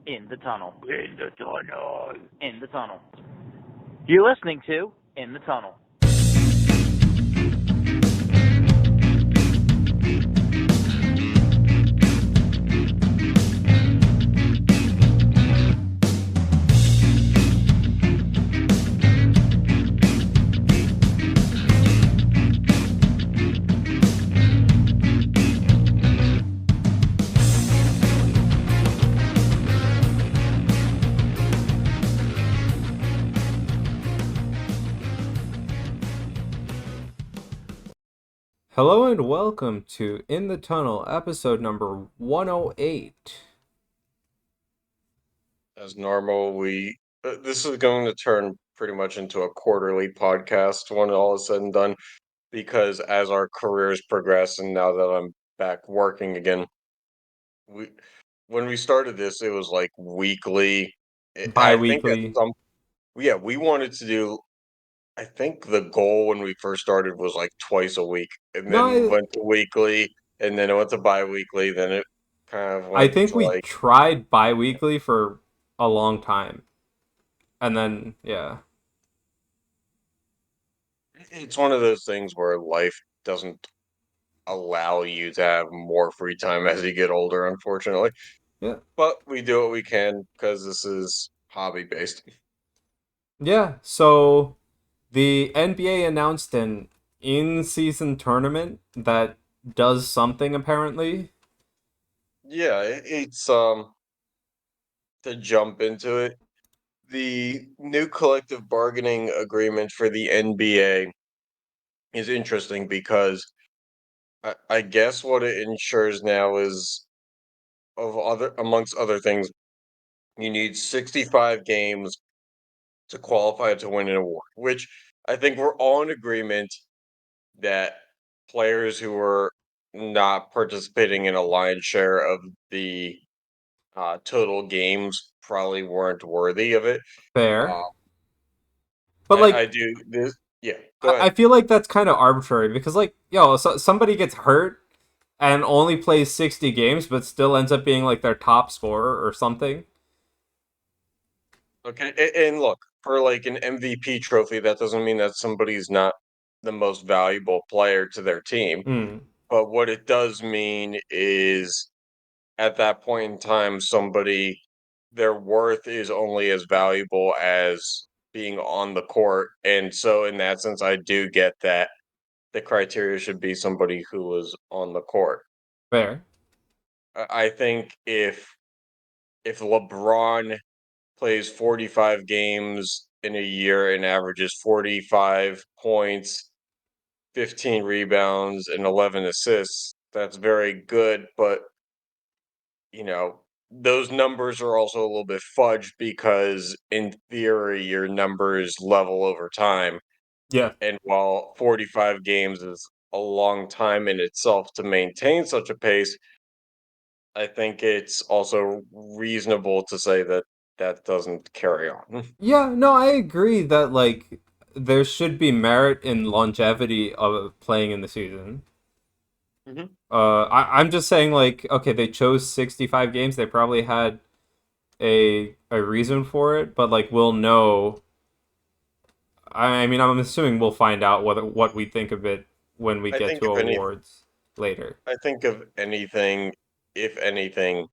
In the tunnel. In the tunnel. In the tunnel. You're listening to In the Tunnel. Hello and welcome to In the Tunnel, episode number 108. As normal, we this is going to turn pretty much into a quarterly podcast when all is said and done, because as our careers progress and now that I'm back working again, we when we started this, it was like weekly. I think at Bi-weekly. some yeah, we wanted to do. I think the goal when we first started was like twice a week, and No, then went to weekly, and then it went to bi-weekly, then it kind of I went think to we like tried bi-weekly for a long time. And then, yeah. it's one of those things where life doesn't allow you to have more free time as you get older, unfortunately. Yeah. But we do what we can because this is hobby based. Yeah, so the NBA announced an in-season tournament that does something, apparently. Yeah, it's to jump into it. The new collective bargaining agreement for the NBA is interesting because I guess what it ensures now is, of other amongst other things, you need 65 games to qualify to win an award, which I think we're all in agreement that players who are not participating in a lion's share of the total games probably weren't worthy of it. Fair. Uh, But, like, I do this. Yeah, go I ahead. feel like that's kind of arbitrary because, like, somebody gets hurt and only plays 60 games but still ends up being, like, their top scorer or something. Okay, and look, for like an MVP trophy, that doesn't mean that somebody's not the most valuable player to their team. Hmm. But what it does mean is at that point in time, somebody, their worth is only as valuable as being on the court. And so, in that sense, I do get that the criteria should be somebody who was on the court. Fair. I think if LeBron plays 45 games in a year and averages 45 points, 15 rebounds, and 11 assists, that's very good. But, you know, those numbers are also a little bit fudged because, in theory, your numbers level over time. Yeah. And while 45 games is a long time in itself to maintain such a pace, I think it's also reasonable to say that that doesn't carry on. Yeah, no, I agree that, like, there should be merit in longevity of playing in the season. Mhm. I'm just saying, like, okay, they chose 65 games. They probably had a reason for it, but, like, we'll know. I mean, I'm assuming we'll find out what we think of it when we I get think to if any awards later. I think of anything, if anything,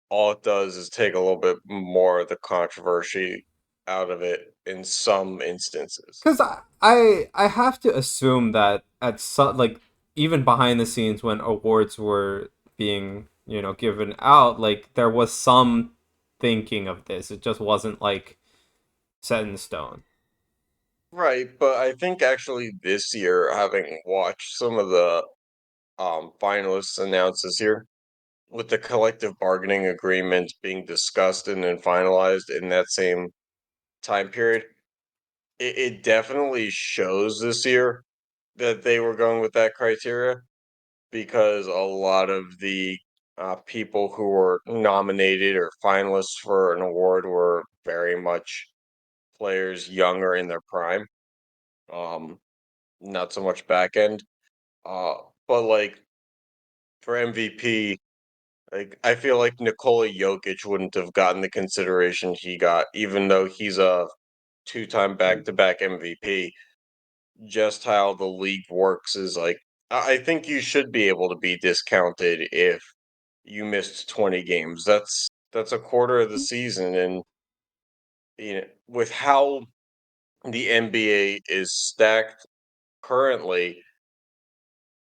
all it does is take a little bit more of the controversy out of it in some instances. Because I have to assume that at some, like, even behind the scenes when awards were being given out, like, there was some thinking of this. It just wasn't, like, set in stone. Right, but I think actually this year, having watched some of the finalists announced this year, with the collective bargaining agreement being discussed and then finalized in that same time period, it definitely shows this year that they were going with that criteria, because a lot of the people who were nominated or finalists for an award were very much players younger in their prime. Um, Not so much back end. Uh, but like for MVP, Like I feel like Nikola Jokic wouldn't have gotten the consideration he got, even though he's a two-time back-to-back MVP. Just how the league works is like I think you should be able to be discounted if you missed 20 games. That's a quarter of the season, and with how the NBA is stacked currently,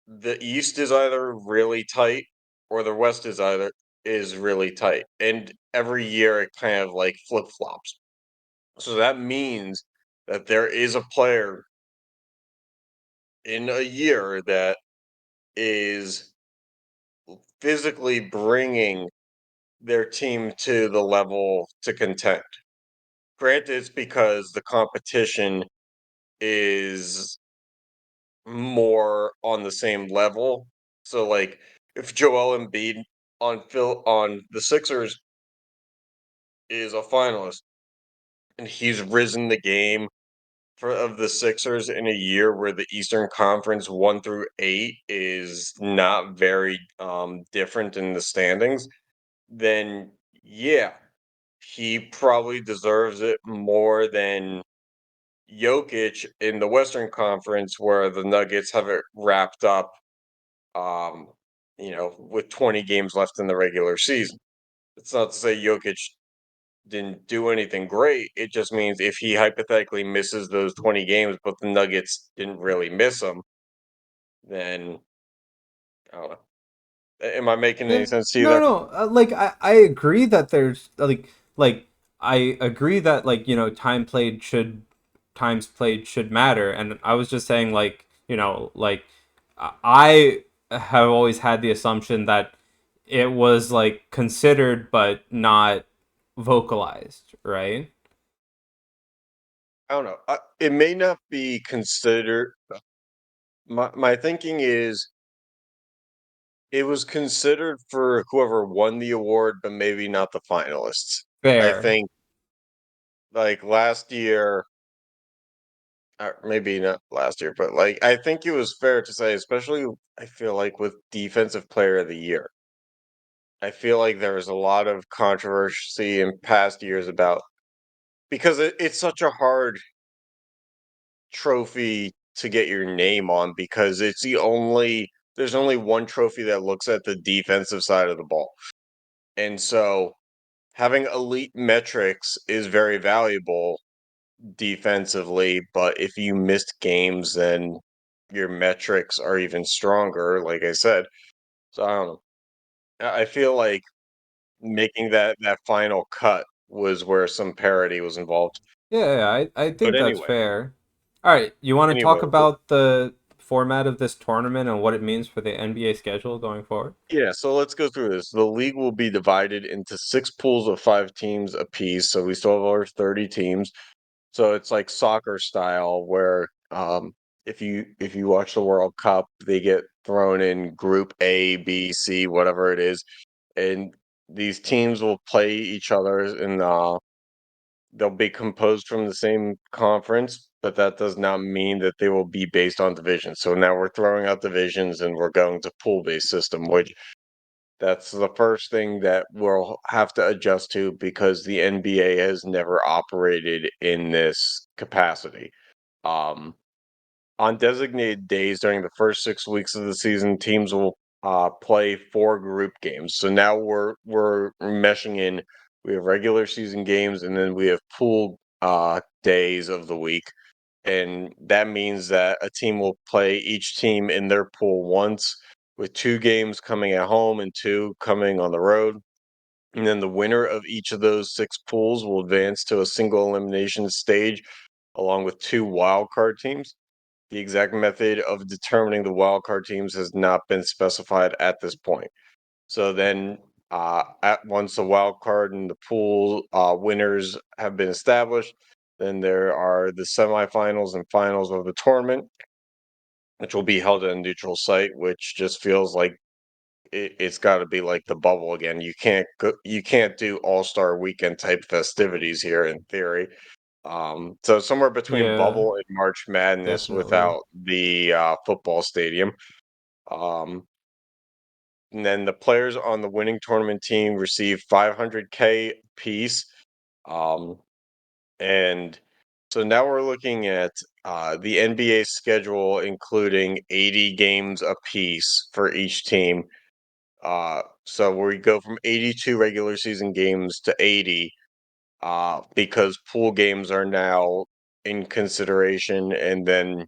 the East is either really tight or the West is really tight. And every year it kind of like flip-flops. So that means that there is a player in a year that is physically bringing their team to the level to contend. Granted, it's because the competition is more on the same level. So, like, if Joel Embiid on the Sixers is a finalist and he's risen the game for of the Sixers in a year where the Eastern Conference 1 through 8 is not very different in the standings, then yeah, he probably deserves it more than Jokic in the Western Conference, where the Nuggets have it wrapped up, um, with 20 games left in the regular season. It's not to say Jokic didn't do anything great. It just means if he hypothetically misses those 20 games, but the Nuggets didn't really miss them, then I don't know. Am I making any Yeah, sense to you no, there? no. Like I agree that there's like I agree that like times played should matter, and I was just saying like like I have always had the assumption that it was like considered but not vocalized, right? I don't know. It may not be considered. My thinking is it was considered for whoever won the award, but maybe not the finalists. I Fair. think like last year, or maybe not last year, but like I think it was fair to say, especially I feel like with defensive player of the year, I feel like there was a lot of controversy in past years about because it's such a hard trophy to get your name on because there's only one trophy that looks at the defensive side of the ball. And so having elite metrics is very valuable defensively, but if you missed games, then your metrics are even stronger, like I said. So I don't know. I feel like making that final cut was where some parity was involved. Yeah, I But think that's fair. All right, you want to talk anyway, about the format of this tournament and what it means for the NBA schedule going forward? yeah, so let's go through this. The league will be divided into six pools of five teams apiece. So we still have our 30 teams. So it's like soccer style where if you watch the World Cup, they get thrown in group A, B, C, whatever it is, and these teams will play each other and they'll be composed from the same conference, but that does not mean that they will be based on divisions. So now we're throwing out divisions and we're going to pool-based system, which that's the first thing that we'll have to adjust to because the NBA has never operated in this capacity. Um, on designated days during the first 6 weeks of the season, teams will play four group games. So now we're meshing in. We have regular season games, and then we have pool days of the week, and that means that a team will play each team in their pool once, with two games coming at home and two coming on the road. And then the winner of each of those six pools will advance to a single elimination stage along with two wild card teams. The exact method of determining the wild card teams has not been specified at this point. So then, at once the wild card and the pool winners have been established, then there are the semifinals and finals of the tournament, which will be held at a neutral site, which just feels like it's got to be like the bubble again. You can't do All Star Weekend type festivities here in theory. So somewhere between Yeah, bubble and March Madness definitely. without the football stadium. Um, and then the players on the winning tournament team receive 500K piece. Um, and so now we're looking at the NBA schedule, including 80 games apiece for each team. So we go from 82 regular season games to 80, because pool games are now in consideration, and then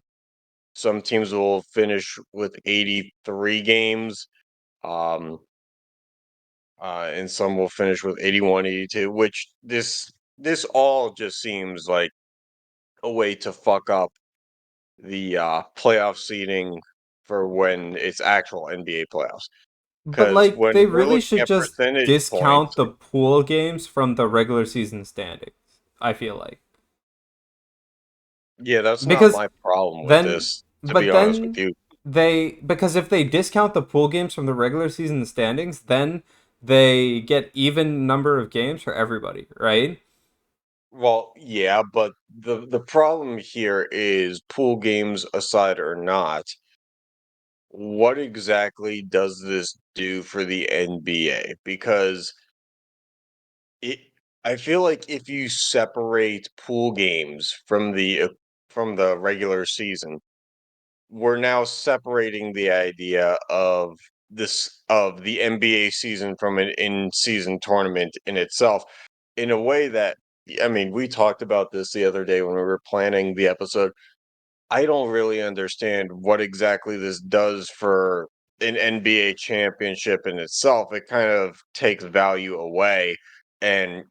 some teams will finish with 83 games, um, and some will finish with 81, 82. Which this all just seems like a way to fuck up the playoff seeding for when it's actual NBA playoffs. But Because like when they we're really looking should at just percentage discount points, the pool games from the regular season standings. I feel like. yeah, that's not Because my problem with then this, to be but honest with then you. because if they discount the pool games from the regular season standings, then they get even number of games for everybody, right? Well, yeah, but the problem here is, pool games aside or not, what exactly does this do for the NBA? Because it I feel like if you separate pool games from the regular season, we're now separating the idea of the NBA season from an in-season tournament in itself, in a way that, I mean, we talked about this the other day when we were planning the episode. I don't really understand what exactly this does for an NBA championship in itself. It kind of takes value away, and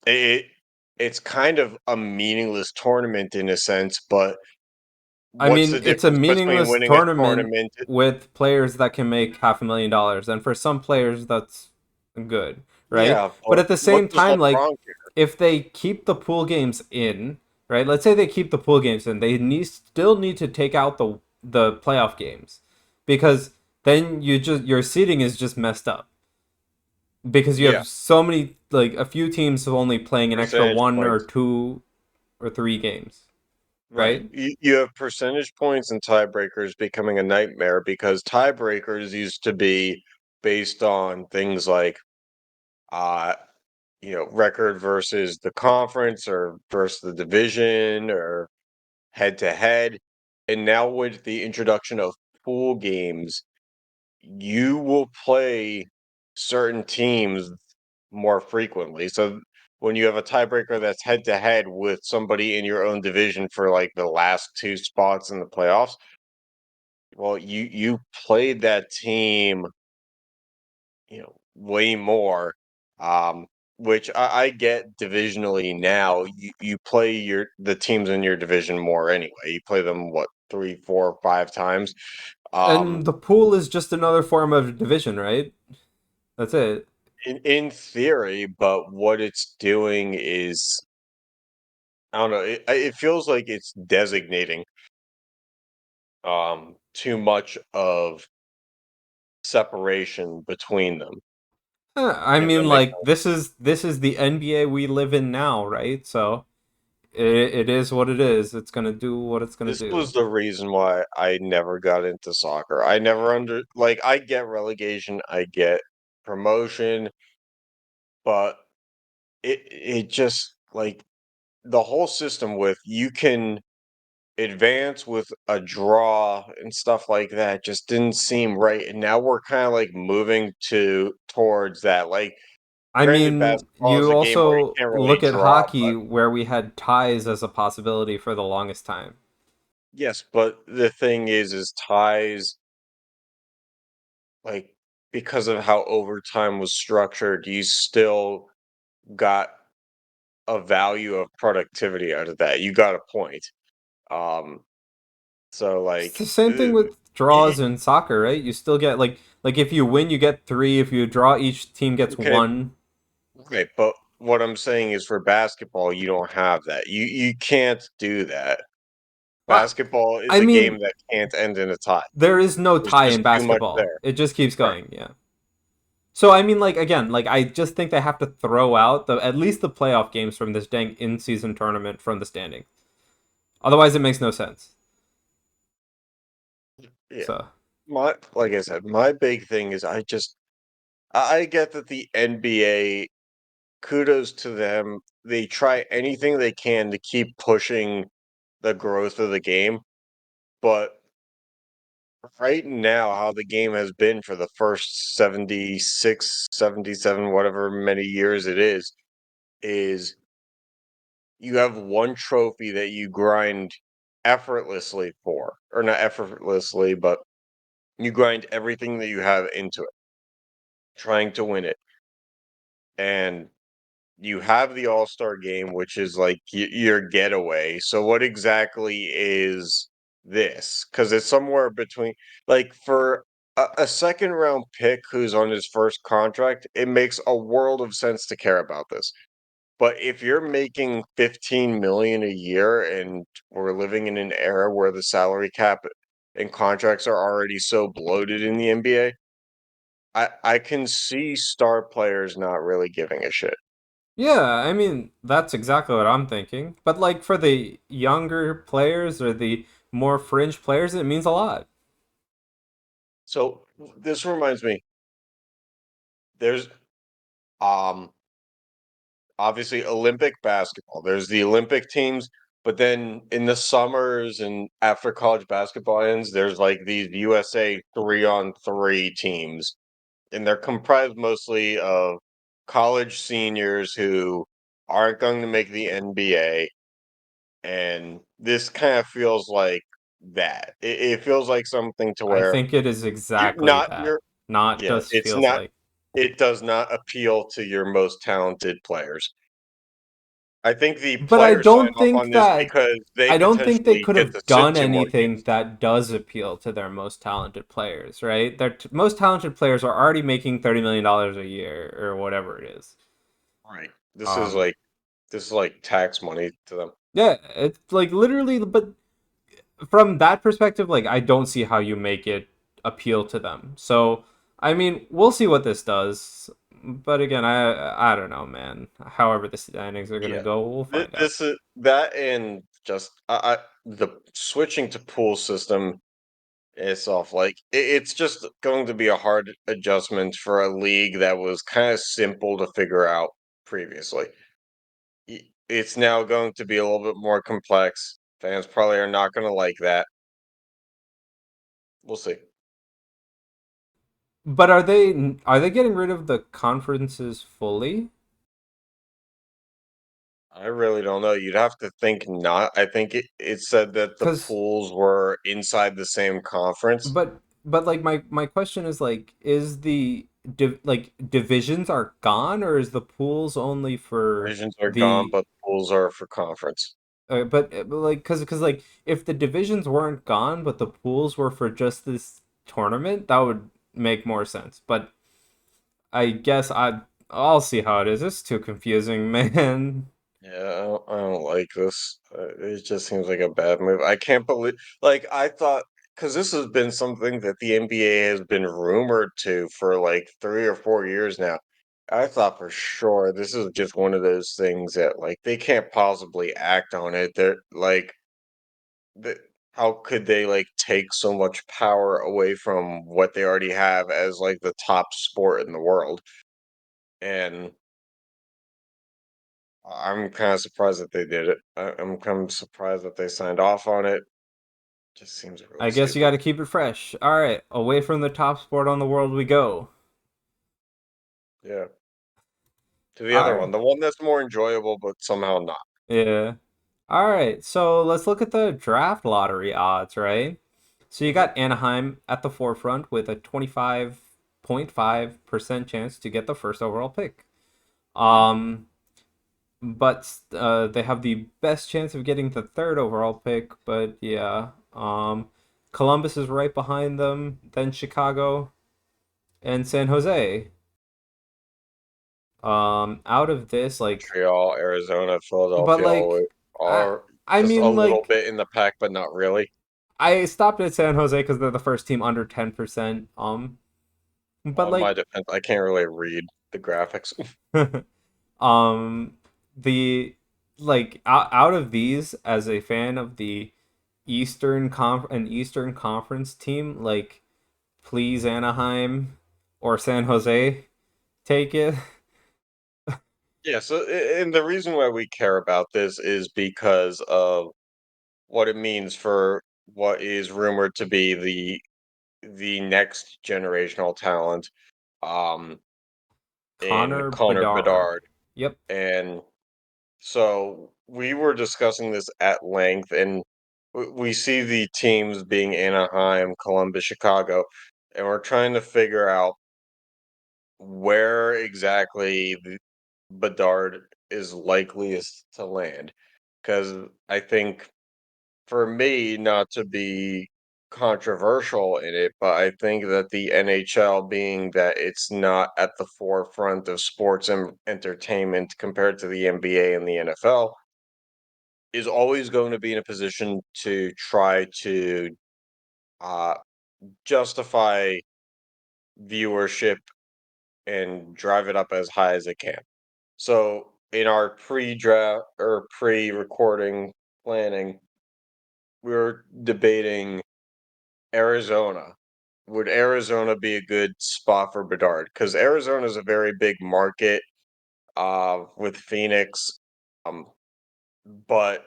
it's kind of a meaningless tournament in a sense, but I what's mean, the it's a difference between meaningless winning a tournament tournament? with players that can make $500,000, and for some players that's good, right? Yeah, But but at the what same does time, like LeBron care? if they keep the pool games in, right? Let's say they keep the pool games in, they still need to take out the playoff games because then your seating is just messed up because you Yeah, have so many like a few teams only playing an extra percentage one or points. two or three games, Right. right? You have percentage points and tiebreakers becoming a nightmare, because tiebreakers used to be based on things like uh record versus the conference, or versus the division, or head to head. And now with the introduction of pool games, you will play certain teams more frequently. So when you have a tiebreaker that's head to head with somebody in your own division for like the last two spots in the playoffs, well, you played that team, way more. Um, which I get divisionally now. You play the teams in your division more anyway. You play them what, three, four, five times. Um, And the pool is just another form of division, right? That's it. in theory, but what it's doing is, I don't know. It feels like it's designating too much of separation between them. I If that mean, makes like this is the NBA we live in now, right? So it is what it is. It's gonna do what it's gonna This do. was the reason why I never got into soccer. I never like, I get relegation, I get promotion, but it just like, the whole system with, you can advance with a draw and stuff like that just didn't seem right. And now we're kind of like moving towards that. Like, I granted, mean, basketball is you a game where you also can't really look at draw, hockey but where we had ties as a possibility for the longest time. yes, but the thing is ties, like, because of how overtime was structured, you still got a value of productivity out of that. You got a point. Um, so It's the like, same thing with draws in soccer, right? You still get like if you win, you get three. If you draw, each team gets okay, one. okay, but what I'm saying is, for basketball, you don't have that. You can't do that. Well, Basketball is I a game mean, that can't end in a tie. there is no There's tie just in too much basketball. there. It just keeps Right. going. Yeah. So I mean, like again, like I just think they have to throw out the at least the playoff games from this dang in-season tournament from the standing. Otherwise, it makes no sense. Yeah. So Like I said, my big thing is, I just I get that the NBA, kudos to them. They try anything they can to keep pushing the growth of the game, but right now, how the game has been for the first 76, 77, whatever many years it is you have one trophy that you grind effortlessly for, or not effortlessly, but you grind everything that you have into it, trying to win it. And you have the All-Star game, which is like your getaway. So what exactly is this? Because it's somewhere between, like, for a second round pick who's on his first contract, it makes a world of sense to care about this. But if you're making 15 million a year and we're living in an era where the salary cap and contracts are already so bloated in the NBA, I can see star players not really giving a shit. Yeah, I mean, that's exactly what I'm thinking. But like for the younger players or the more fringe players, it means a lot. So this reminds me, there's um obviously Olympic basketball. There's the Olympic teams, but then in the summers and after college basketball ends, there's like these USA 3-on-3 teams, and they're comprised mostly of college seniors who aren't going to make the NBA. And this kind of feels like that. It feels like something to I where think it is you're exactly not that. you're Not yeah, just it's feels not like. it does not appeal to your most talented players. I think the But players sign off on this because they I don't think they potentially could get to have sit done 2 more anything games. that does appeal to their most talented players, right? Their most talented players are already making $30 million a year or whatever it is. Right. Um, This is like tax money to them. yeah, it's like literally, but from that perspective, like I don't see how you make it appeal to them. So, I mean, we'll see what this does. But again, I don't know, man. However the standings are gonna Yeah. go, we'll find out. This is that, and just the switching to pool system itself, like it's just going to be a hard adjustment for a league that was kind of simple to figure out previously. It's now going to be a little bit more complex. Fans probably are not going to like that. We'll see. But are they getting rid of the conferences fully? I really don't know. You'd have to think not. I think it said that the Because pools were inside the same conference. but like my question is like is the like divisions are gone or is the pools only for Divisions are gone, the but pools are for conference. but like because like if the divisions weren't gone but the pools were for just this tournament that would make more sense. But I guess I'll see how it is. It's too confusing, man. Yeah, I don't like this. It just seems like a bad move. I can't believe, like, I thought, because this has been something that the NBA has been rumored to for like 3 or 4 years now. I thought for sure this is just one of those things that, like, they can't possibly act on it. They're like, the, how could they, like, take so much power away from what they already have as, like, the top sport in the world? And I'm kind of surprised that they did it. I'm kind of surprised that they signed off on it. Just seems really I guess you got stupid. to keep it fresh. All right, away from the top sport on the world we go. Yeah. To the All other right. one, the one that's more enjoyable, but somehow not. Yeah. All right, so let's look at the draft lottery odds, right? So you Hmm. got Anaheim at the forefront with a 25.5% chance to get the first overall pick. Hmm. Um, but they have the best chance of getting the third overall pick, but yeah. Columbus is right behind them, then Chicago and San Jose. Out of this, like, Montreal, Arizona, but Philadelphia, all like, I, are I just a mean, little like, bit in the pack, but not really. I stopped at San Jose because they're the first team under 10%. Well, But in my like, defense, I can't really read the graphics. um, the like out of these, as a fan of the Eastern Conference team, like, please Anaheim or San Jose. take it. Yeah, so and the reason why we care about this is because of what it means for what is rumored to be the next generational talent, um, in Connor Connor Bedard. Bedard. Yep. And so we were discussing this at length, and we see the teams being Anaheim, Columbus, Chicago, and we're trying to figure out where exactly Bedard is likeliest to land. Because I think for me, not to be controversial in it, but I think that the NHL, being that it's not at the forefront of sports and entertainment compared to the NBA and the NFL, is always going to be in a position to try to uh, justify viewership and drive it up as high as it can. So, in our pre-draft or pre-recording planning, we were debating Arizona. Would Arizona be a good spot for Bedard? Because Arizona is a very big market, with Phoenix, um, but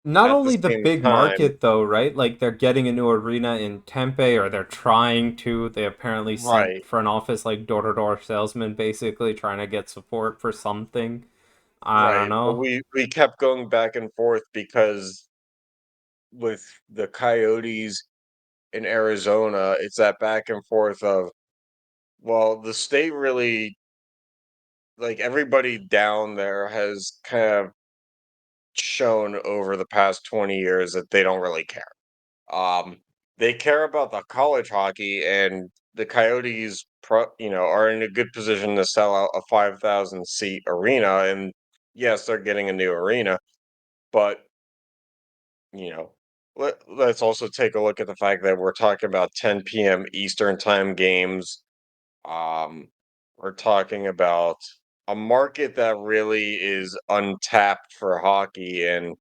Not at the only the same big time, market though, right? Like they're getting a new arena in Tempe, or they're trying to. They apparently sent right, for an office like door-to-door salesman, basically trying to get support for something. I don't right. But know. we kept going back and forth because with the Coyotes in Arizona, it's that back and forth of, well, the state really, like everybody down there has kind of shown over the past 20 years that they don't really care. Um, they care about the college hockey, and the Coyotes, are in a good position to sell out a 5,000 seat arena. And yes, they're getting a new arena, but you know, let's also take a look at the fact that we're talking about 10 p.m. Eastern time games. Um, we're talking about a market that really is untapped for hockey, and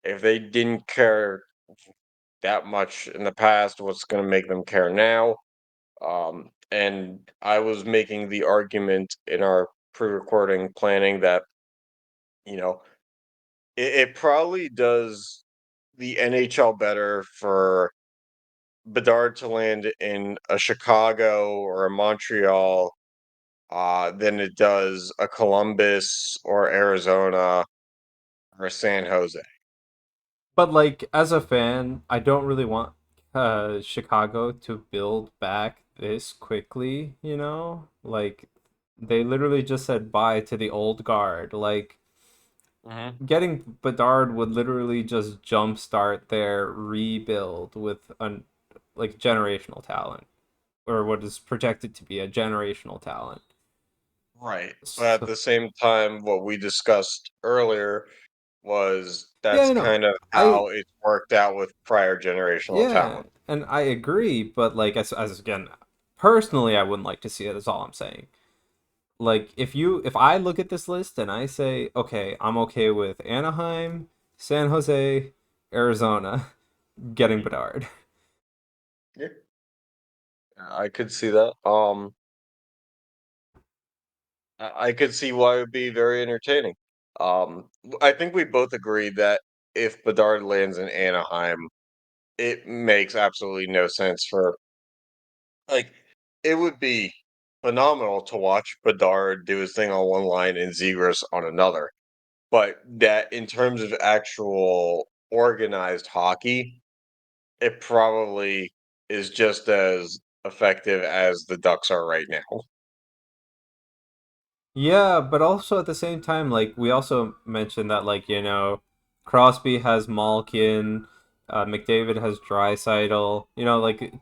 if they didn't care that much in the past, what's going to make them care now? And I was making the argument in our pre-recording planning that you know it probably does the NHL better for Bedard to land in a Chicago or a Montreal, than it does a Columbus or Arizona or a San Jose. But like as a fan, I don't really want Chicago to build back this quickly, you know? Like they literally just said bye to the old guard. Like Hmm. getting Bedard would literally just jumpstart their rebuild with an like generational talent, or what is projected to be a generational talent. Right. But at So the same time, what we discussed earlier was yeah, that's I know. kind of I how it's worked out with prior generational Yeah, talent. and I agree, but like as again, personally, I wouldn't like to see it. Is all I'm saying. Like if I look at this list and I say, okay, I'm okay with Anaheim, San Jose, Arizona getting Mhm. Bedard. Yeah, I could see that. I could see why it would be very entertaining. I think we both agree that if Bedard lands in Anaheim, it makes absolutely no sense for, like, it would be phenomenal to watch Bedard do his thing on one line and Zegras on another. But that in terms of actual organized hockey, it probably is just as effective as the Ducks are right now. Yeah, but also at the same time, like we also mentioned that Crosby has Malkin, McDavid has Drysaitel. Like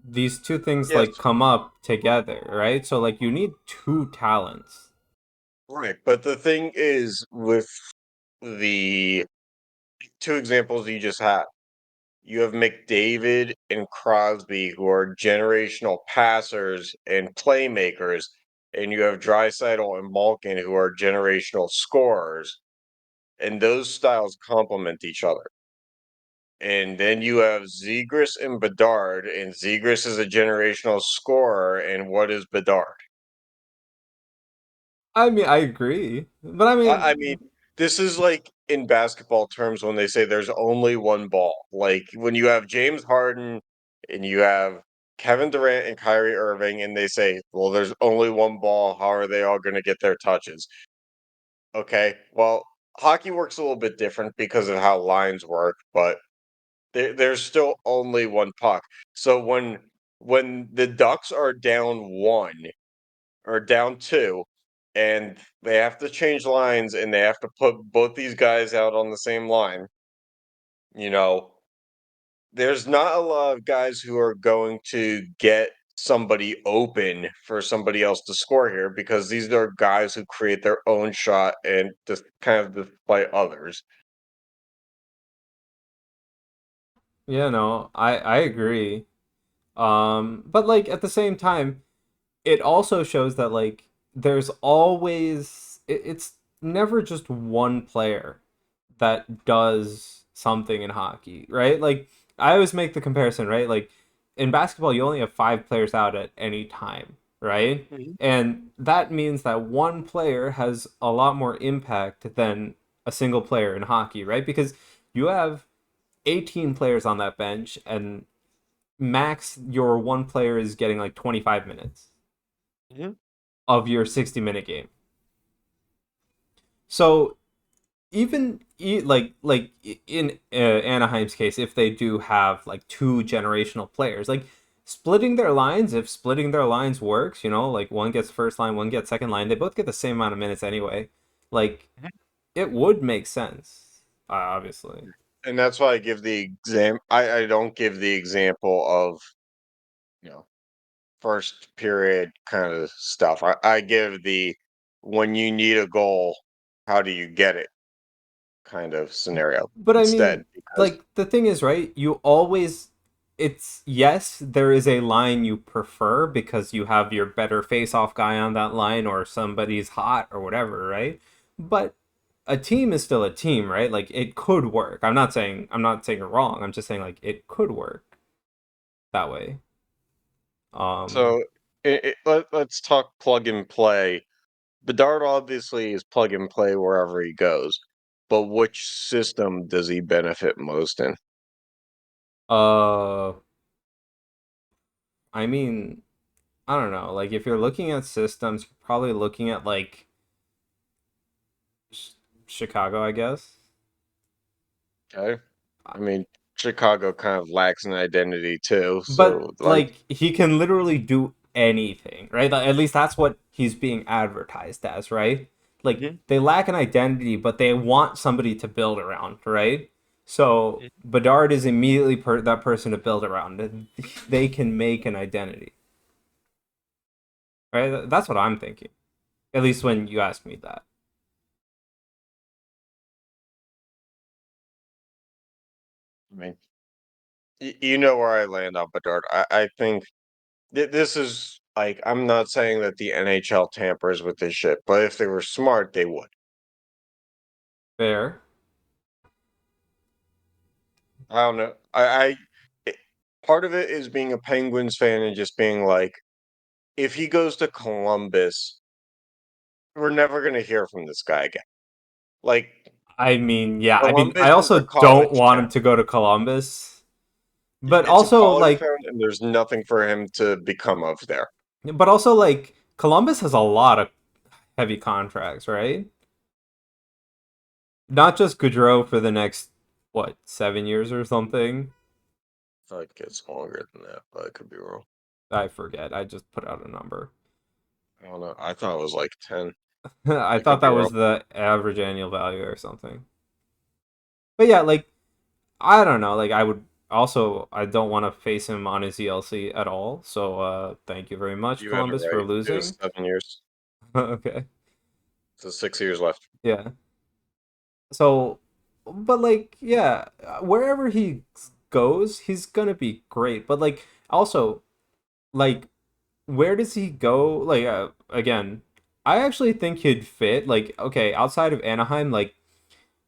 these two things Yes, like come up together, right? So like you need two talents. right. But the thing is, with the two examples you just had, you have McDavid and Crosby, who are generational passers and playmakers, and you have Drysaitel and Malkin, who are generational scorers, and those styles complement each other. And then you have Zegras and Bedard, and Zegras is a generational scorer, and what is Bedard? I mean, I agree, but I I mean, mean, this is like in basketball terms when they say there's only one ball. Like when you have James Harden and you have Kevin Durant and Kyrie Irving, and they say, well, there's only one ball. How are they all going to get their touches? Okay, well, hockey works a little bit different because of how lines work, but there's still only one puck. So when the Ducks are down one or down two, and they have to change lines and they have to put both these guys out on the same line, you know, there's not a lot of guys who are going to get somebody open for somebody else to score here because these are guys who create their own shot and just kind of display others. yeah, no, I agree. But like at the same time, it also shows that like there's always it's never just one player that does something in hockey, right? Like I always make the comparison, right? Like in basketball, you only have five players out at any time, right? Mhm. And that means that one player has a lot more impact than a single player in hockey, right? Because you have 18 players on that bench, and max your one player is getting like 25 minutes Mhm. of your 60-minute game. So even like in Anaheim's case, if they do have like two generational players, like splitting their lines, if splitting their lines works, like one gets first line, one gets second line, they both get the same amount of minutes anyway. Like it would make sense, obviously. And that's why I give the I don't give the example of, you know, first period kind of stuff. I give the when you need a goal, how do you get it kind of scenario But I instead mean, because like the thing is, right? You always it's yes, there is a line you prefer because you have your better face-off guy on that line or somebody's hot or whatever, right? But a team is still a team, right? Like it could work. I'm not saying you're wrong. I'm just saying like it could work that way. Um so let's talk plug and play. Bedard obviously is plug and play wherever he goes, but which system does he benefit most in? uh I mean, I don't know. Like if you're looking at systems, you're probably looking at like Ch- Chicago, I guess. Okay, I mean Chicago kind of lacks an identity too, But so like. like he can literally do anything, right? Like, at least that's what he's being advertised as, right? Like Mhm. they lack an identity, but they want somebody to build around, right? So Bedard is immediately that person to build around. They can make an identity, right? That's what I'm thinking. At least when you ask me that. I mean, you know where I land on Bedard. I think this is like I'm not saying that the NHL tampers with this shit, but if they were smart, they would. Fair. I don't know. It, part of it is being a Penguins fan and just being like, if he goes to Columbus, we're never gonna hear from this guy again. Like I mean, yeah. I mean, I Columbus is a also don't college want town. him to go to Columbus, but It's a also college like town, and there's nothing for him to become of there. Columbus has a lot of heavy contracts, right? Not just Goudreau for the next what 7 years or something. I thought it gets longer than that, but I could be wrong. I forget. I just put out a number. I don't know. I thought it was like 10. I I thought could be that wrong. was the average annual value or something. But yeah, like I don't know. Like I don't want to face him on his ELC at all. So thank you very much, You have it Columbus, for right. It was losing. 7 years. Okay. So 6 years left. Yeah. So, but like, yeah, wherever he goes, he's gonna be great. But like, also, like, where does he go? Like, again, I actually think he'd fit. Like, okay, outside of Anaheim, like,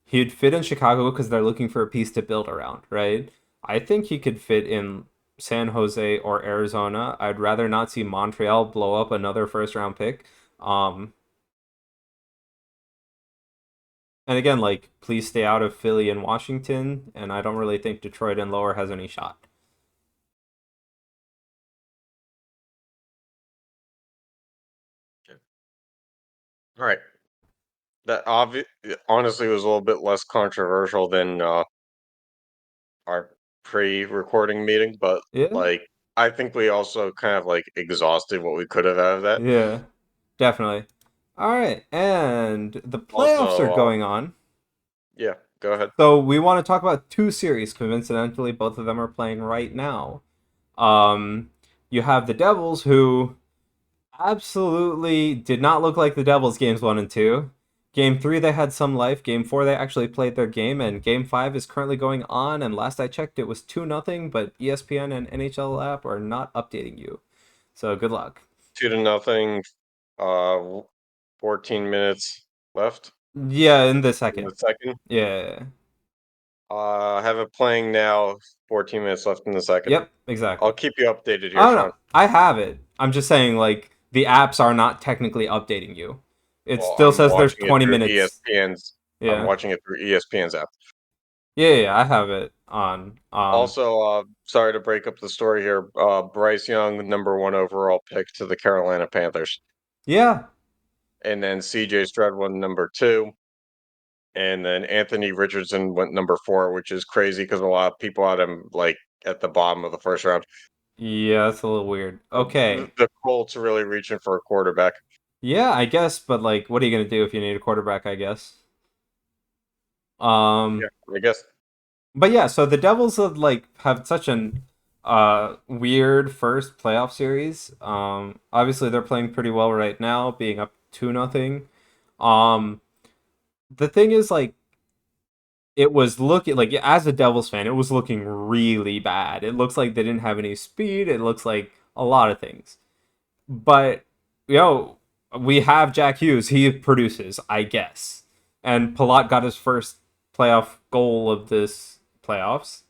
He'd fit in Chicago because they're looking for a piece to build around, right? I think he could fit in San Jose or Arizona. I'd rather not see Montreal blow up another first round pick. Um, and again, like, please stay out of Philly and Washington. And I don't really think Detroit and lower has any shot. All right. That honestly was a little bit less controversial than our pre-recording meeting, but Yeah, like I think we also kind of like exhausted what we could have out of that. yeah, definitely. All right, and the playoffs are Also, going on. yeah, go ahead. So we want to talk about two series. Coincidentally, both of them are playing right now. Um, you have the Devils, who absolutely did not look like the Devils games 1 and 2. Game 3, they had some life. Game 4, they actually played their game, and Game 5 is currently going on. And last I checked, it was 2-0. But ESPN and NHL app are not updating you, so good luck. 2-0. 14 minutes left Yeah, in the in second. the second. Yeah. Have it playing now. 14 minutes left in the second. Yep. I'll Exactly. keep you updated I here, don't Sean. know. I have it. I'm just saying, like, the apps are not technically updating you. It Well, still says there's 20 minutes. I'm Yeah. watching it through ESPN's app. Yeah, yeah, I have it on. Also, sorry to break up the story here. Bryce Young, #1 overall pick to the Carolina Panthers, Yeah. and then CJ Stroud won #2, and then Anthony Richardson went #4, which is crazy because a lot of people had him like at the bottom of the first round. Yeah, that's a little weird. The Okay. the Colts really reaching for a quarterback. Yeah, I guess, but like, what are you gonna do if you need a quarterback? I guess. Um, Yeah, I guess. but yeah, so the Devils have such an weird first playoff series. Obviously they're playing pretty well right now, being up 2-0. Um, the thing is, like, it was looking like, as a Devils fan, it was looking really bad. It looks like they didn't have any speed. It looks like a lot of things. But you know, we have Jack Hughes. He produces, I guess. And Palat got his first playoff goal of this playoffs.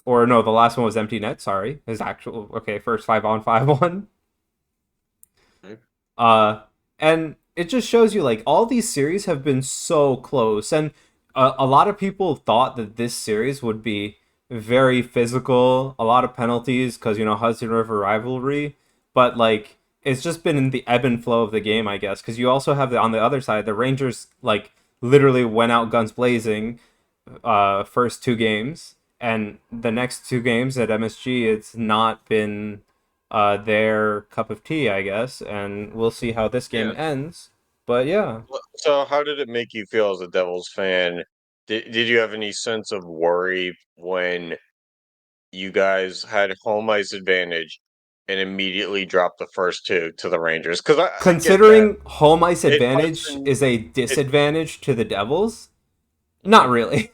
Or no, the last one was empty net. Sorry, his actual first 5-on-5 one. Mhm. Uh, and it just shows you, like, all these series have been so close, and a lot of people thought that this series would be very physical, a lot of penalties because Hudson River rivalry, but like it's just been in the ebb and flow of the game, I guess. Because you also have on the other side, the Rangers like literally went out guns blazing, first two games, and the next two games at MSG, it's not been their cup of tea, I guess, and we'll see how this game Yeah. ends. But yeah, So, how did it make you feel as a Devils fan? Did you have any sense of worry when you guys had home ice advantage and immediately dropped the first two to the Rangers? Because I get that considering home ice it advantage Hudson is a it. disadvantage to the Devils, not Mhm. really.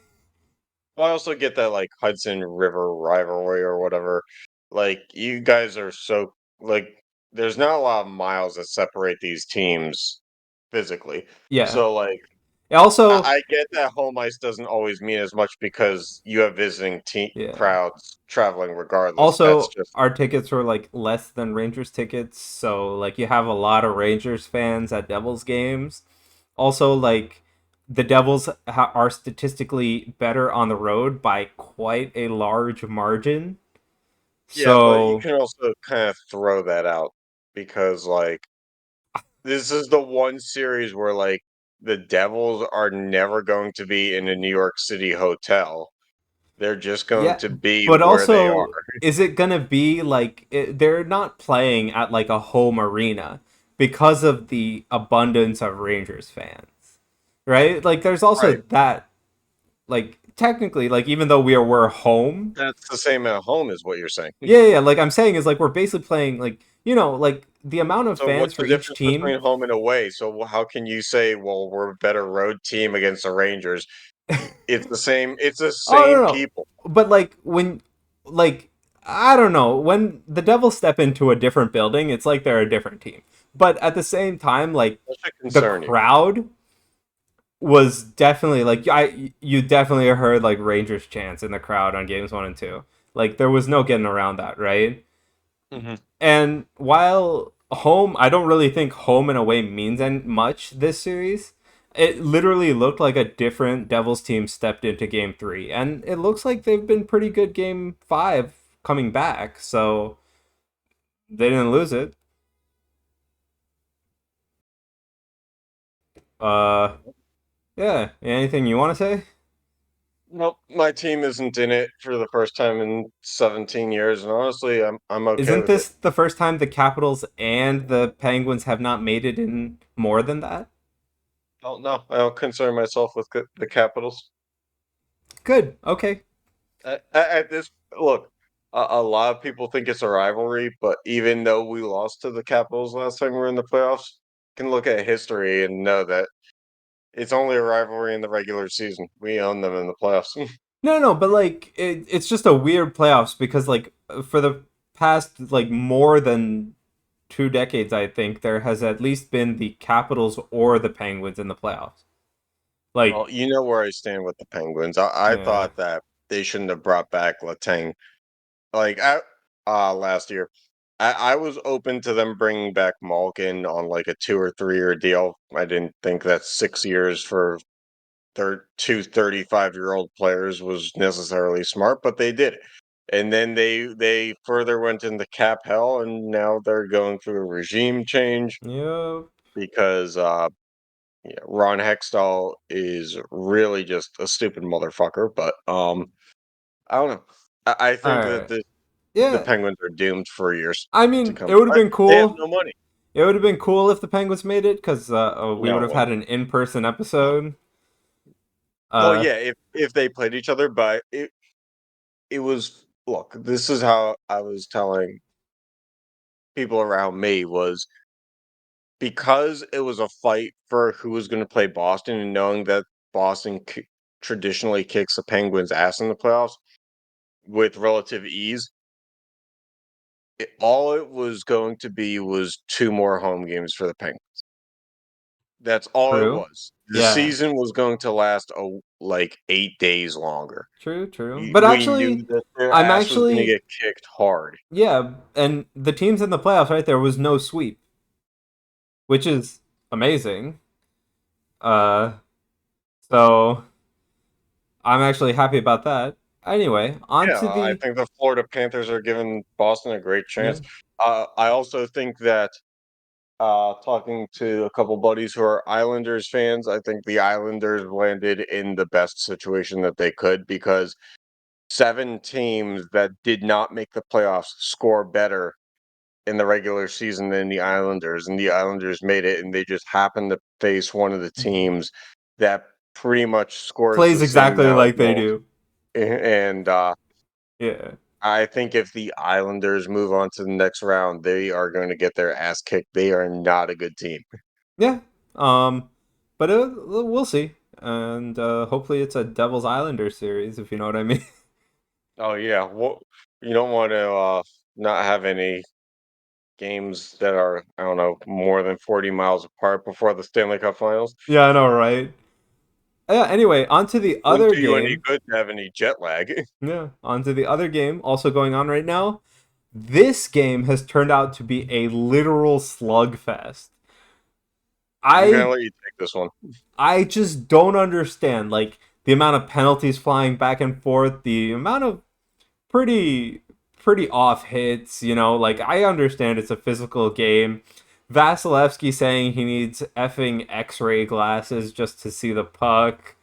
Well, I also get that like Hudson River rivalry or whatever. Like you guys are so like there's not a lot of miles that separate these teams physically. Yeah. So like Also, I get that home ice doesn't always mean as much because you have visiting team yeah. crowds traveling regardless. That's Also, just our tickets were like less than Rangers tickets, so like you have a lot of Rangers fans at Devils games. Also, like the Devils are statistically better on the road by quite a large margin. yeah, but you So, can also kind of throw that out because like this is the one series where like the Devils are never going to be in a New York City hotel. They're just going yeah, to be but where they are. also, is it gonna be like they're not playing at like a home arena because of the abundance of Rangers fans, right? Like, there's also Right. that, like, technically, like, even though we're home, That's the same at home is what you're saying. yeah, like I'm saying is, like, we're basically playing, like, like the amount of So fans what's for the each difference team. between home and away? So how can you say, well, we're a better road team against the Rangers? It's the Oh, no, same no, people. but like when, like, I don't know, when the Devils step into a different building, it's like they're a different team. But at the same time, like, That should the concern you. crowd was definitely like you definitely heard like Rangers chants in the crowd on games 1 and 2. Like there was no getting around that, right? Hmm. And while home, I don't really think home and away means much this series. It literally looked like a different Devils team stepped into game 3, and it looks like they've been pretty good game 5 coming back, so they didn't lose it. Uh, yeah. Anything you want to say? Nope, my team isn't in it for the first time in 17 years, and honestly, I'm okay Isn't with it. this the first time the Capitals and the Penguins have not made it in more than that? Oh no, I don't concern myself with the Capitals. Good. Okay. At this look, a lot of people think it's a rivalry, but even though we lost to the Capitals last time we were in the playoffs, you can look at history and know that it's only a rivalry in the regular season. We own them in the playoffs. No, but like it's just a weird playoffs because like for the past like more than 2 decades, I think there has at least been the Capitals or the Penguins in the playoffs. Like, Well, you know where I stand with the Penguins. I yeah, thought that they shouldn't have brought back Letang last year. I was open to them bringing back Malkin on like a 2 or 3 year deal. I didn't think that 6 years for their two 35-year-old players was necessarily smart, but they did it. And then they further went into cap hell, and now they're going through a regime change yeah. because yeah, Ron Hextall is really just a stupid motherfucker. But I don't know. I All think that right, the yeah. Penguins are doomed for years I to mean, come. it would have been They have cool. no money. It would have been cool if the Penguins made it because we would No have one. had an in-person episode. Well, Uh, yeah, if they played each other, but it was look. This is how I was telling people around me was because it was a fight for who was going to play Boston, and knowing that Boston traditionally kicks the Penguins' ass in the playoffs with relative ease. All it was going to be was 2 more home games for the Penguins. That's all it true. was. The Yeah, season was going to last like 8 days longer. true. But We knew actually, that their I'm ass was going to actually get kicked hard. yeah, and the teams in the playoffs, right? There was no sweep, which is amazing. Uh, so I'm actually happy about that. Anyway, on Yeah, to I the think the Florida Panthers are giving Boston a great yeah. chance. I also think that talking to a couple buddies who are Islanders fans, I think the Islanders landed in the best situation that they could because 7 teams that did not make the playoffs score better in the regular season than the Islanders, and the Islanders made it, and they just happened to face one of the teams that pretty much scores Plays the same exactly amount of like they goals. do. And Yeah. I think if the Islanders move on to the next round, they are going to get their ass kicked. They are not a good team. Yeah. But we'll see. And hopefully it's a Devil's Islander series, if you know what I mean. Oh yeah, well, you don't want to not have any games that are I don't know more than 40 miles apart before the Stanley Cup Finals. Yeah, I know, right? Yeah, anyway, on to the Wouldn't other do you any game. good to have any jet lag. Yeah, on to the other game also going on right now. This game has turned out to be a literal slugfest. I'm gonna I let you take this one. I just don't understand like the amount of penalties flying back and forth, the amount of pretty pretty off hits, like I understand it's a physical game. Vasilevsky saying he needs effing x-ray glasses just to see the puck.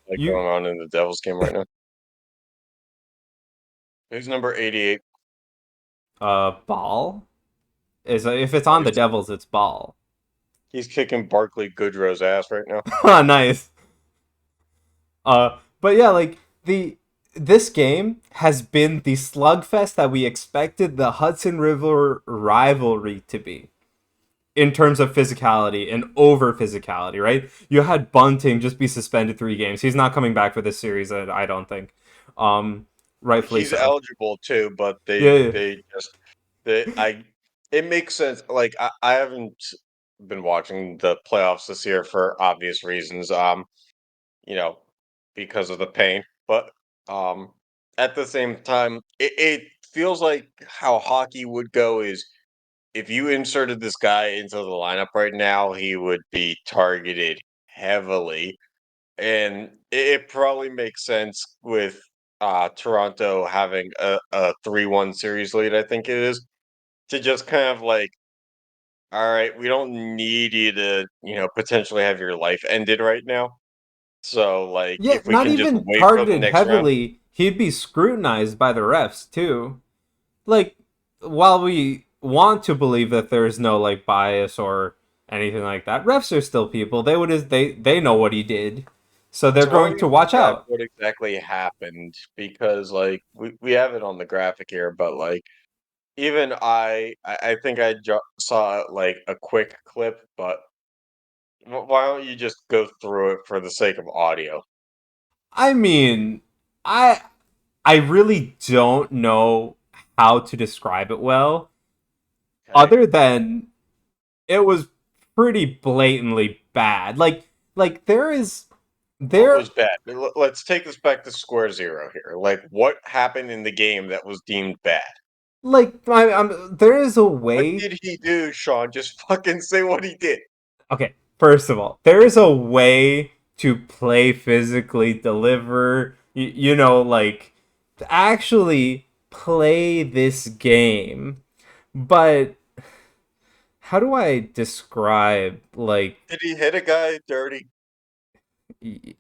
Like You going on in the Devils game right now. Who's number 88? Ball is if it's Oh, on the Devils, it's Ball. he's kicking Barkley Goodrow's ass right now. Nice. But yeah, like the this game has been the slugfest that we expected the Hudson River rivalry to be in terms of physicality and over physicality, right? You had Bunting just be suspended 3 games. He's not coming back for this series, I don't think. Um, Rightfully He's so. eligible too, but Yeah, they just they I it makes sense. Like I haven't. been watching the playoffs this year for obvious reasons. You know, because of the pain. But um, at the same time, it feels like how hockey would go is if you inserted this guy into the lineup right now, he would be targeted heavily, and it probably makes sense with Toronto having a 3-1 series lead. I think it is to just kind of like, all right, we don't need you to, potentially have your life ended right now. So, like, Yeah, if we not can just even wait for the targeted next round. heavily. He'd be scrutinized by the refs too. Like, while we want to believe that there's no like bias or anything like that, refs are still people. They know what he did, so they're So why going don't you to watch describe out. what exactly happened? Because like we have it on the graphic here, but like even I think I saw like a quick clip, but why don't you just go through it for the sake of audio? I mean, I I really don't know how to describe it well, Okay. other than it was pretty blatantly bad. Like there is What there was bad? Let's take this back to square zero here. Like what happened in the game that was deemed bad? there is a What way. did he do, Sean? Just fucking say what he did. Okay, first of all, there is a way to play physically, deliver, like to actually play this game. But how do I describe like Did he hit a guy dirty?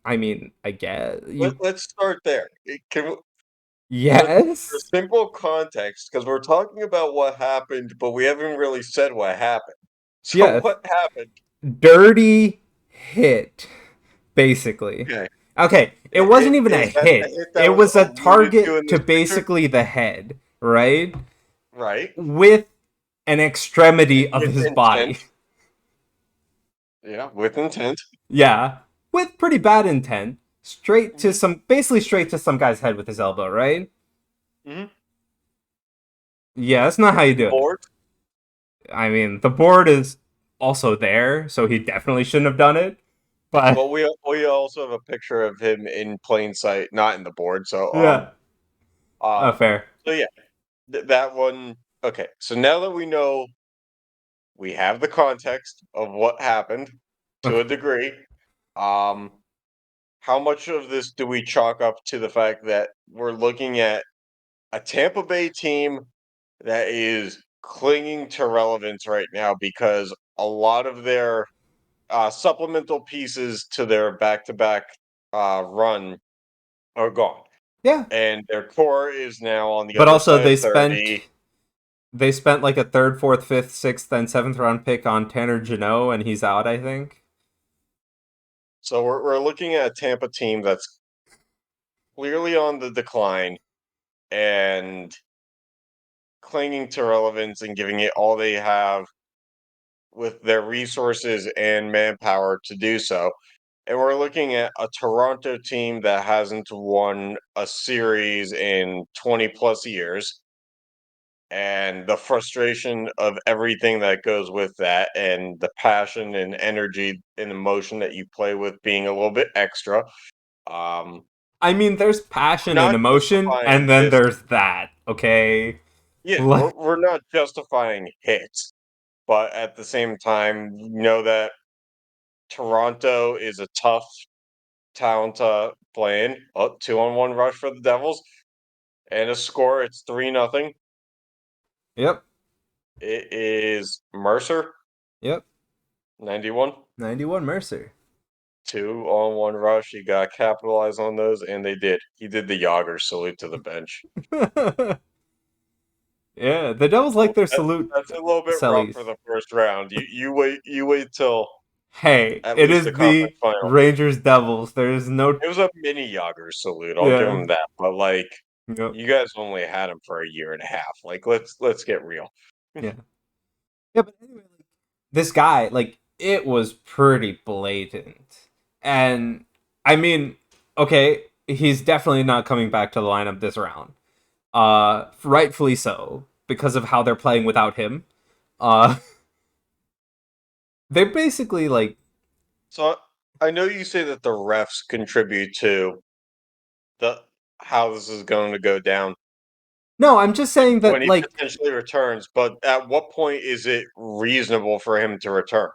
I mean, I guess Let, you let's start there. For yes. simple context, because we're talking about what happened, but we haven't really said what happened. So Yes. what happened? Dirty hit, basically. Okay. Okay, it wasn't even a Is that the hit. hit that It was was a alluded to target in to this picture? basically the head, right? Right. With an extremity of With his intent. body. Yeah, with intent. Yeah, with pretty bad intent. Hmm. Basically straight to some guy's head with his elbow, right? Hmm. Yeah, that's not how you The do it. board. I mean, the board is also there, so he definitely shouldn't have done it. But Well, we also have a picture of him in plain sight, not in the board. So yeah, um fair. so yeah, that one. Okay, so now that we know we have the context of what happened to a Okay. degree, um, how much of this do we chalk up to the fact that we're looking at a Tampa Bay team that is clinging to relevance right now because a lot of their supplemental pieces to their back-to-back run are gone, Yeah, and their core is now on the but other also side of 30. they spent like a third, fourth, fifth, sixth, and seventh round pick on Tanner Janot, and he's out. I think. So we're looking at a Tampa team that's clearly on the decline and clinging to relevance and giving it all they have with their resources and manpower to do so. And we're looking at a Toronto team that hasn't won a series in 20 plus years. And the frustration of everything that goes with that, and the passion and energy and emotion that you play with being a little bit extra. Um, I mean, there's passion and Not emotion, justifying and then this. there's that. Okay, Yeah, we're, like, we're not justifying hits, but at the same time, know that Toronto is a tough town to play in. 2-on-1 rush for the Devils, and a score. It's 3-0. yep, It is Mercer, yep. 91. 91 Mercer. 2-on-1 rush. You got to capitalize on those, and they did. He did the Yager salute to the bench. Yeah, the Devils like Well, their salute that's a little bit rough sellies. for the first round. You wait till Hey, at it least the is conference the final. Rangers Devils. There's no. It was a mini Yager salute. I'll give Yeah. him that. But like, Yep. you guys only had him for a year and a half. Like, let's get real. Yeah. Yeah, but anyway, like this guy, like it was pretty blatant. And I mean, okay, he's definitely not coming back to the lineup this round. Rightfully so, because of how they're playing without him. Uh They basically like So I know you say that the refs contribute to the how this is going to go down no, I'm just saying when that he like potentially returns, but at what point is it reasonable for him to return?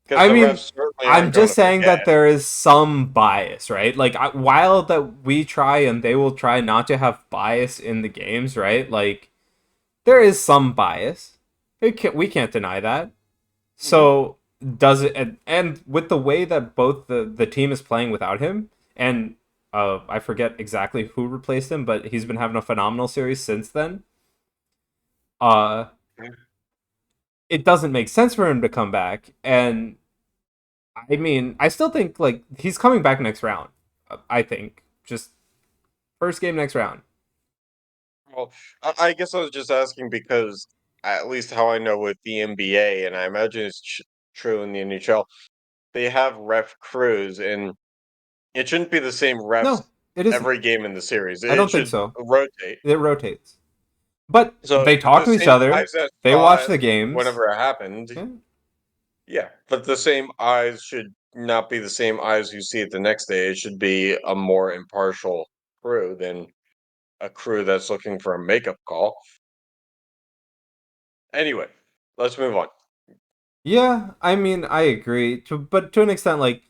Because I the mean, refs certainly I'm aren't going just to saying forget. that there is some bias, right? Like, while that we try and they will try not to have bias in the games, right? Like, there is some bias. We can't deny that. Mhm. So does it? And with the way that both the team is playing without him, and I forget exactly who replaced him, but he's been having a phenomenal series since then. Uh, it doesn't make sense for him to come back, and I mean, I still think like he's coming back next round. I think just first game next round. Well, I guess I was just asking because at least how I know with the NBA, and I imagine it's true in the NHL, they have ref crews, and it shouldn't be the same refs No, it isn't. every game in the series. I It don't think should so. rotate. It rotates, but So they talk the to each same other. eyes that They saw watch the it games. whenever it happened, Yeah, yeah. But the same eyes should not be the same eyes you see it the next day. It should be a more impartial crew than a crew that's looking for a makeup call. Anyway, let's move on. yeah. I mean, I agree. But to an extent, like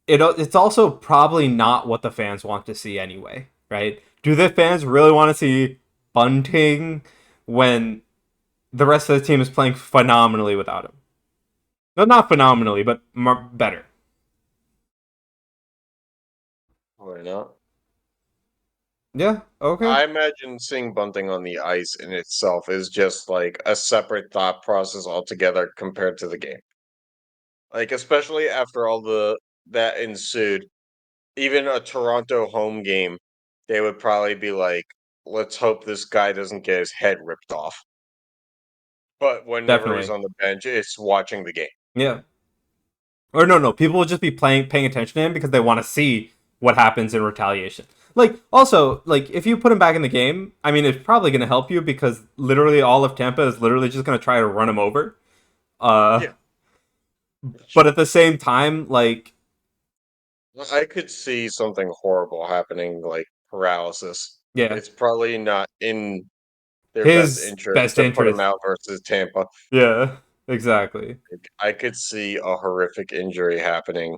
it's also probably not what the fans want to see anyway, right? Do the fans really want to see Bunting when the rest of the team is playing phenomenally without him? No, not phenomenally, but better. Why not? Yeah. Okay. I imagine seeing Bunting on the ice in itself is just like a separate thought process altogether compared to the game. Like especially after all the that ensued, even a Toronto home game, they would probably be like, "Let's hope this guy doesn't get his head ripped off." But whenever he's Definitely. on the bench, it's watching the game. Yeah. Or no, no. People will just be paying attention to him because they want to see what happens in retaliation. Like also, like if you put him back in the game, I mean, it's probably going to help you because literally all of Tampa is literally just going to try to run him over. Uh, Yeah, but at the same time, like I could see something horrible happening, like paralysis. yeah, It's probably not in their best his interest best to put him interest. out versus Tampa. Yeah, exactly. Like, I could see a horrific injury happening.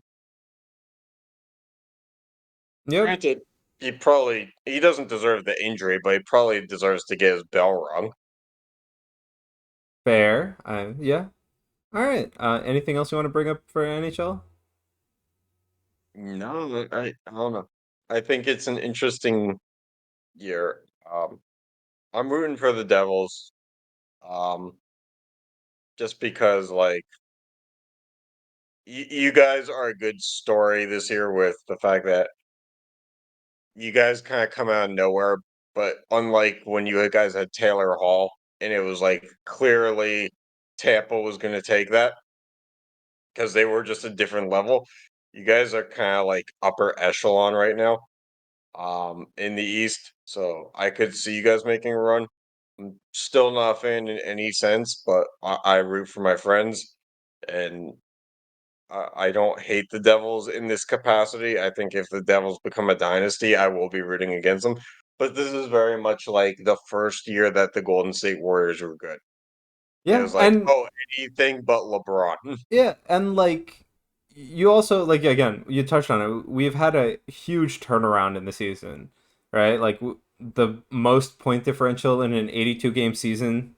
Yep. Granted, he doesn't deserve the injury, but he probably deserves to get his bell rung. Fair. Yeah. All right. Anything else you want to bring up for NHL? No, I don't know. I think it's an interesting year. I'm rooting for the Devils, um, just because like you guys are a good story this year with the fact that you guys kind of come out of nowhere, but unlike when you guys had Taylor Hall and it was like clearly Tampa was going to take that because they were just a different level. You guys are kind of like upper echelon right now, in the East. So I could see you guys making a run. I'm still not a fan in any sense, but I root for my friends, and I don't hate the Devils in this capacity. I think if the Devils become a dynasty, I will be rooting against them. But this is very much like the first year that the Golden State Warriors were good. It Yeah, was like, and oh, anything but LeBron. yeah, and like you also like again, you touched on it. We've had a huge turnaround in the season, right? Like the most point differential in an 82 game season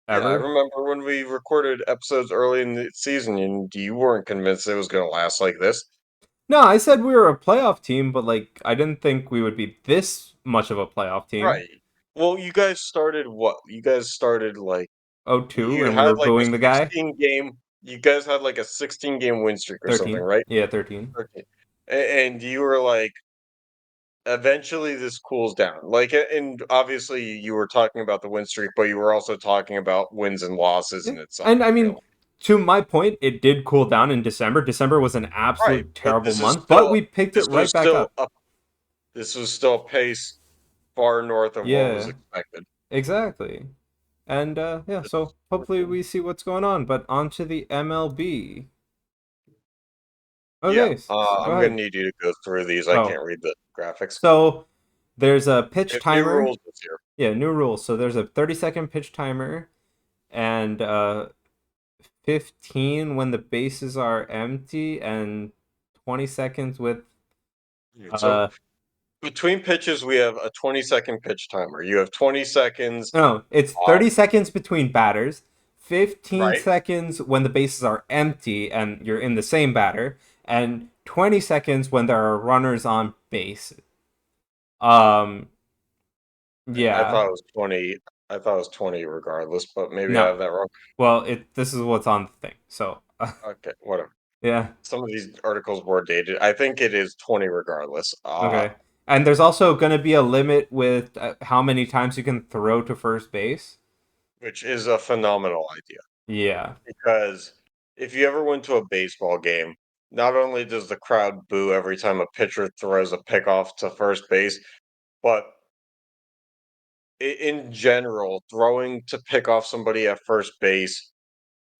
Yeah, I ever. remember when we recorded episodes early in the season, and you weren't convinced it was going to last like this. No, I said we were a playoff team, but like I didn't think we would be this much of a playoff team. Right. Well, you guys started what? You guys started like Oh two, you and we had were like a booing the guy. 16 game. You guys had like a 16 game win streak or something, 13. right? Yeah, 13. 13. And you were like, eventually this cools down. Like, and obviously you were talking about the win streak, but you were also talking about wins and losses Yeah. in itself. And I You know, mean, to my point, it did cool down in December. December was an right? absolute But terrible month, but we picked it this was right back still up. a this was still a pace far north of what was Yeah, expected. exactly. And yeah, so hopefully we see what's going on. But on to the MLB. Yeah, Okay, go I'm gonna ahead. need you to go through these. I Oh, can't read the graphics. so there's a pitch We have new timer. rules this year, Yeah, new rules. So there's a 30-second pitch timer and 15 when the bases are empty and 20 seconds with so uh between pitches, we have a 20-second pitch timer. You have 20 seconds. no, it's Uh, 30 seconds between batters, 15 right. seconds when the bases are empty and you're in the same batter, and 20 seconds when there are runners on base. Um I yeah. thought it was 20. I thought it was 20 regardless, but maybe I No. have that wrong. Well, it this is what's on the thing. So, Okay, whatever. yeah. Some of these articles were dated. I think it is 20 regardless. Okay. And there's also going to be a limit with how many times you can throw to first base. Which is a phenomenal idea Yeah. because if you ever went to a baseball game, not only does the crowd boo every time a pitcher throws a pickoff to first base, but in general, throwing to pick off somebody at first base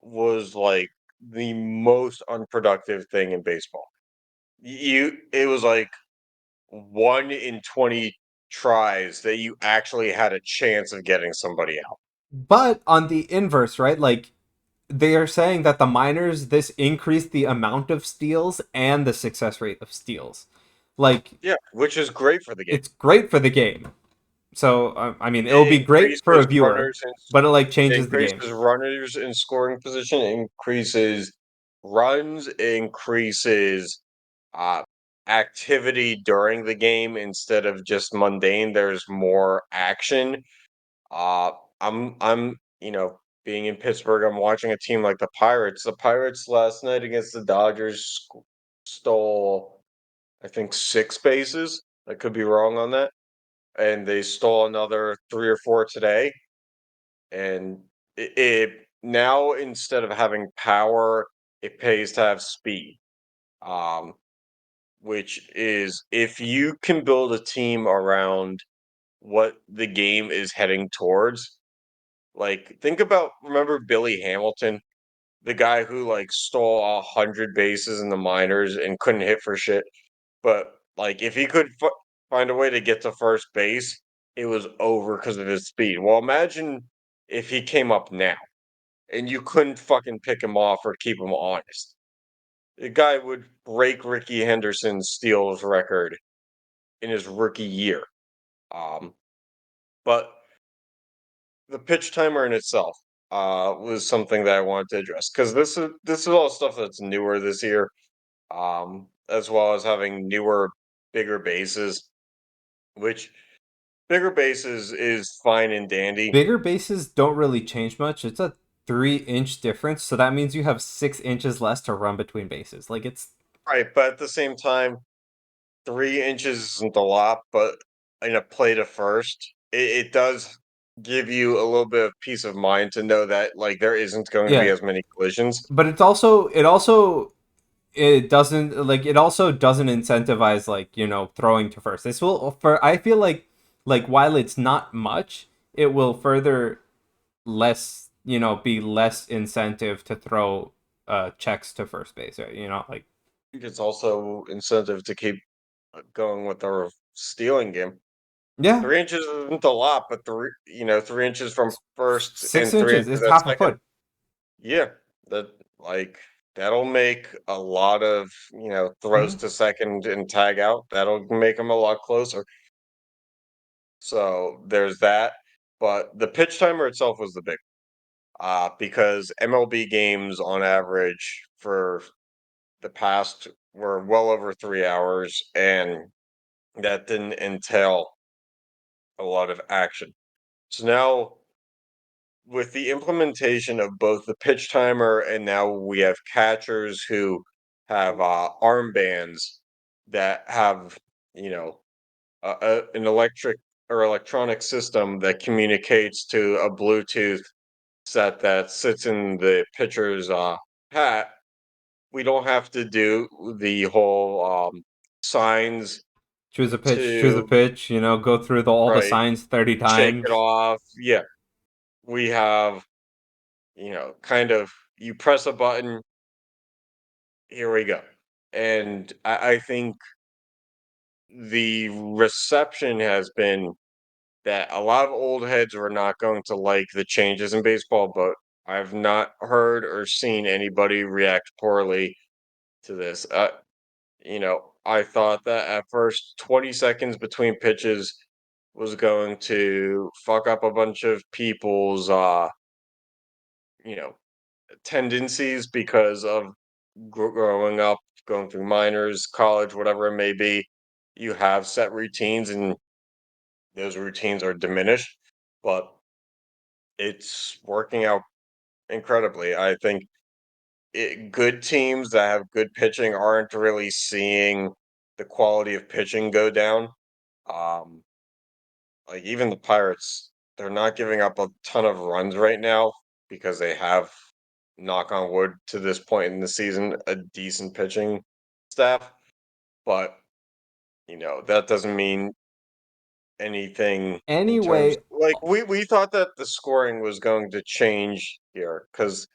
was like the most unproductive thing in baseball. It was like 1 in 20 tries that you actually had a chance of getting somebody out. But on the inverse, right? Like they are saying that the minors this increased the amount of steals and the success rate of steals. Like Yeah, which is great for the game. it's great for the game. So I mean, it'll It be great for a increases viewer, but it like changes the game. runners in scoring position, increases runs, increases uh, activity during the game instead of just mundane. There's more action. Uh, I'm being in Pittsburgh, I'm watching a team like the Pirates. The Pirates last night against the Dodgers stole, I think, 6 bases. I could be wrong on that, and they stole another 3 or 4 today. And it now, instead of having power, it pays to have speed. Um, which is, if you can build a team around what the game is heading towards, like think about, remember Billy Hamilton, the guy who like stole 100 bases in the minors and couldn't hit for shit. But like, if he could find a way to get to first base, it was over because of his speed. Well, imagine if he came up now and you couldn't fucking pick him off or keep him honest. The guy would break Ricky Henderson's steals record in his rookie year. Um, but the pitch timer in itself was something that I wanted to address because this is all stuff that's newer this year, as well as having newer, bigger bases, which bigger bases is fine and dandy. Bigger bases don't really change much. It's a 3-inch difference, so that means you have 6 inches less to run between bases. Like it's Right, but at the same time, 3 inches isn't a lot, but in a play to first, it does give you a little bit of peace of mind to know that like there isn't going to be yeah, as many collisions. but it also doesn't incentivize like throwing to first. This will for I feel like while it's not much, it will further less be less incentive to throw checks to first base, right? Like I think it's also incentive to keep going with our stealing game. yeah, 3 inches isn't a lot, but 3 inches from first six and three inches inches is at half a second, foot. yeah, that like that'll make a lot of throws Mhm. to second and tag out. That'll make them a lot closer. So there's that. But the pitch timer itself was the big, because MLB games on average for the past were well over 3 hours, and that didn't entail a lot of action. So now, with the implementation of both the pitch timer and now we have catchers who have armbands that have, you know, an electric or electronic system that communicates to a Bluetooth set that sits in the pitcher's hat. We don't have to do the whole signs Choose a to, pitch, go through all the right, signs 30 shake it times. off. Yeah. we have, kind of you press a button, here we go. And I think the reception has been that a lot of old heads are not going to like the changes in baseball, but I've not heard or seen anybody react poorly to this. I thought that at first 20 seconds between pitches was going to fuck up a bunch of people's you know, tendencies because of growing up, going through minors, college, whatever it may be. You have set routines and those routines are diminished, but it's working out incredibly. I think good teams that have good pitching aren't really seeing the quality of pitching go down. Um, like even the Pirates, they're not giving up a ton of runs right now because they have, knock on wood, to this point in the season, a decent pitching staff. But that doesn't mean anything in terms Anyway, like we thought that the scoring was going to change here because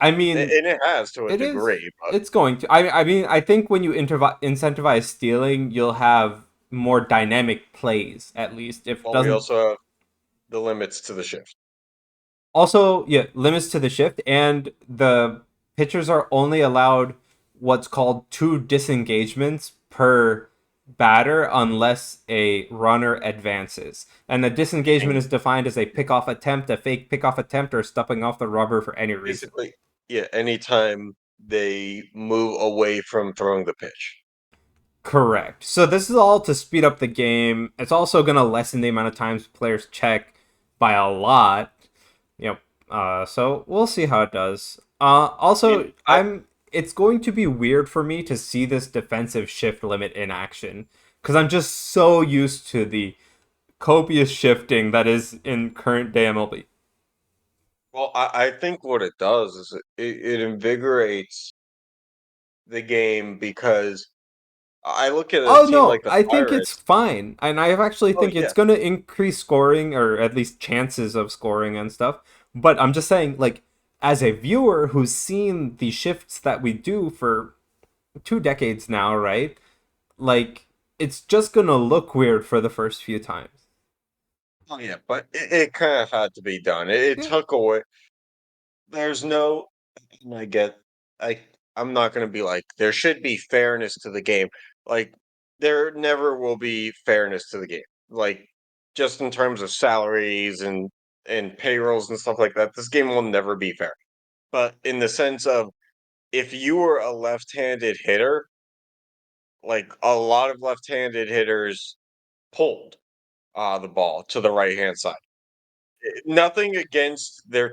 I mean, and it has to a it is. degree, but It's going to. I mean, I think when you incentivize stealing, you'll have more dynamic plays. At least if it we doesn't. also have the limits to the shift. Also, yeah, limits to the shift, and the pitchers are only allowed what's called two disengagements per batter unless a runner advances. And the disengagement And is defined as a pickoff attempt, a fake pickoff attempt, or stepping off the rubber for any reason. basically, yeah, anytime they move away from throwing the pitch. Correct. So this is all to speed up the game. It's also going to lessen the amount of times players check by a lot. You know, so we'll see how it does. I mean, Also, I'm. It's going to be weird for me to see this defensive shift limit in action because I'm just so used to the copious shifting that is in current day MLB. well, I think what it does is it invigorates the game because I look at a Oh team no, like the I think it's Pirates. fine, and I actually Oh think yeah, it's going to increase scoring or at least chances of scoring and stuff. But I'm just saying, like, as a viewer who's seen the shifts that we do for 2 decades now, right? Like, it's just gonna look weird for the first few times. oh yeah, but it kind of had to be done. It Yeah. took away. There's no, and I, I'm not going to be like, there should be fairness to the game. Like, there never will be fairness to the game. Like, just in terms of salaries and payrolls and stuff like that, this game will never be fair. But in the sense of if you were a left-handed hitter, like a lot of left-handed hitters pulled the ball to the right-hand side. Nothing against their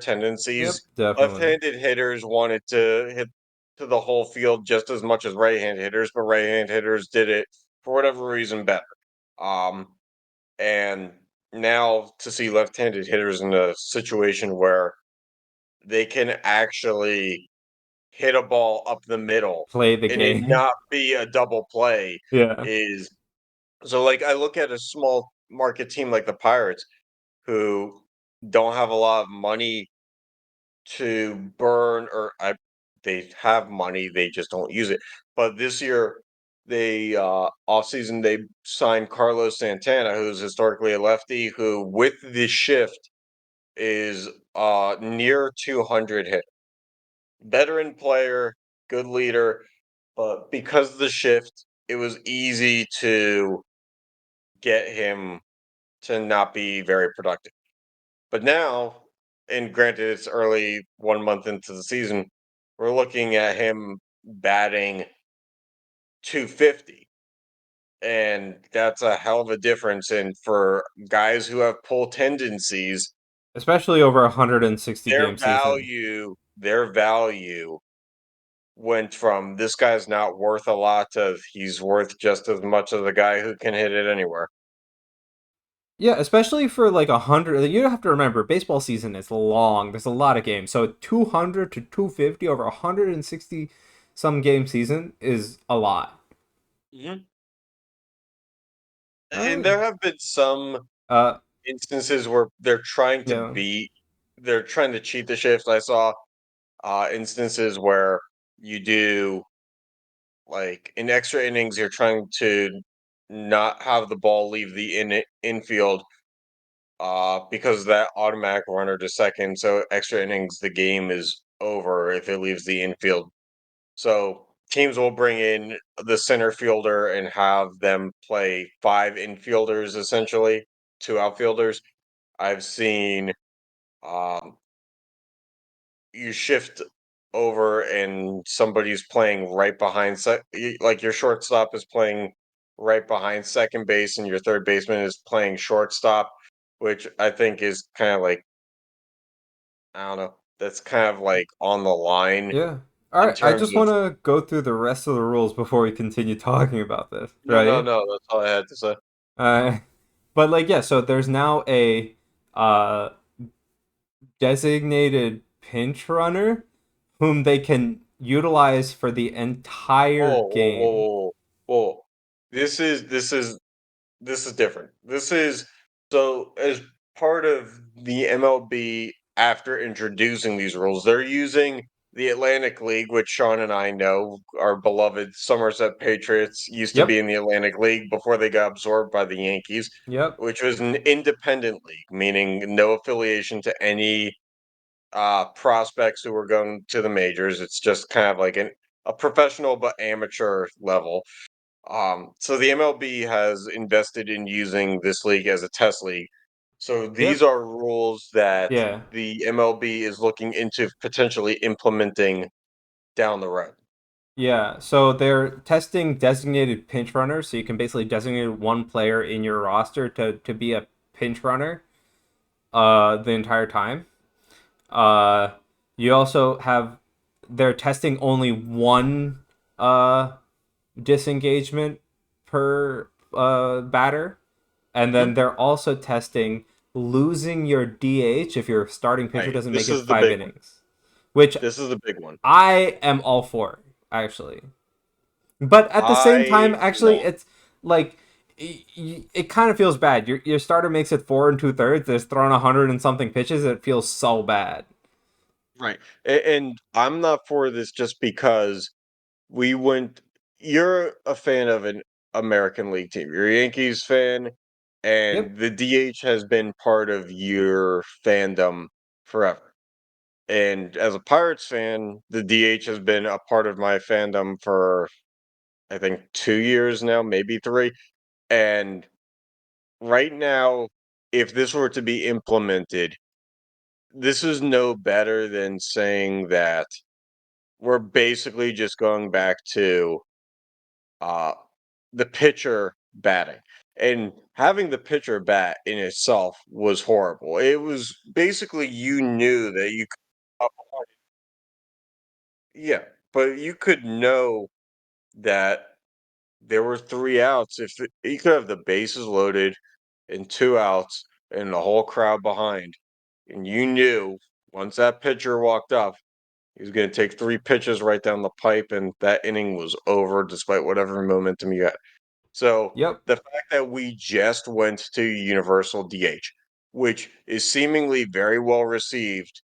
Yep, tendencies. definitely. Left-handed hitters wanted to hit to the whole field just as much as right-handed hitters, but right-handed hitters did it for whatever reason better. Um, and now to see left-handed hitters in a situation where they can actually hit a ball up the middle Play the and it game. not be a double play Yeah. is so like I look at a small market team like the Pirates who don't have a lot of money to burn they have money, they just don't use it. But this year they off season they signed Carlos Santana, who's historically a lefty, who with the shift is near 200 hit. Veteran player, good leader, but because of the shift, it was easy to get him to not be very productive. But now, and granted it's early 1 month into the season, we're looking at him batting 250. And that's a hell of a difference. And for guys who have pull tendencies, Especially over a 160 game season. their value went from this guy's not worth a lot to he's worth just as much as the guy who can hit it anywhere. Yeah, especially for like 100. You have to remember, baseball season is long. There's a lot of games. So 200 to 250 over 160 some game season is a lot. Mhm. And Uh, there have been some uh, instances where they're trying to Yeah. they're trying to cheat the shifts. I saw instances where you do like in extra innings, you're trying to not have the ball leave the infield because that automatic runner to second. So extra innings, the game is over if it leaves the infield. So teams will bring in the center fielder and have them play five infielders essentially, two outfielders. I've seen um, you shift over and somebody's playing right behind like your shortstop is playing right behind second base and your third baseman is playing shortstop, which I think is kind of like I don't know, that's kind of like on the line Yeah. All in right. I terms just of want to go through the rest of the rules before we continue talking about this, no, right? that's all I had to say. Uh, but like, yeah. So there's now a uh designated pinch runner whom they can utilize for the entire Whoa, whoa, whoa, game. whoa, whoa. This is different. This is so as part of the MLB after introducing these rules, they're using the Atlantic League, which Sean and I know, our beloved Somerset Patriots used to be Yep. in the Atlantic League before they got absorbed by the Yankees, Yep. which was an independent league, meaning no affiliation to any prospects who were going to the majors. It's just kind of like a professional but amateur level. So the MLB has invested in using this league as a test league. So these Yep. are rules that Yeah. the MLB is looking into potentially implementing down the road. Yeah, so they're testing designated pinch runners, so you can basically designate one player in your roster to be a pinch runner the entire time. Uh you also have they're testing only one uh disengagement per batter, and then Mhm. they're also testing losing your DH if your starting pitcher Right. doesn't make This it is the 5 big one. innings, which This is the big one. I am all for actually. But at the same I time, am not. actually, it's like it kind of feels bad. Your starter makes it 4 2/3. There's thrown 100 and something pitches. It feels so bad. Right. And I'm not for this just because we went you're a fan of an American League team. You're a Yankees fan, Yep. and the DH has been part of your fandom forever. And as a Pirates fan, the DH has been a part of my fandom for I think 2 years now, maybe three. And right now, if this were to be implemented, this is no better than saying that we're basically just going back to uh, the pitcher batting. And having the pitcher bat in itself was horrible. It was basically you knew that you could, yeah, but you could know that there were three outs. You could have the bases loaded and two outs and the whole crowd behind, and you knew once that pitcher walked up, he was going to take three pitches right down the pipe, and that inning was over, despite whatever momentum you had. So Yep. the fact that we just went to Universal DH, which is seemingly very well received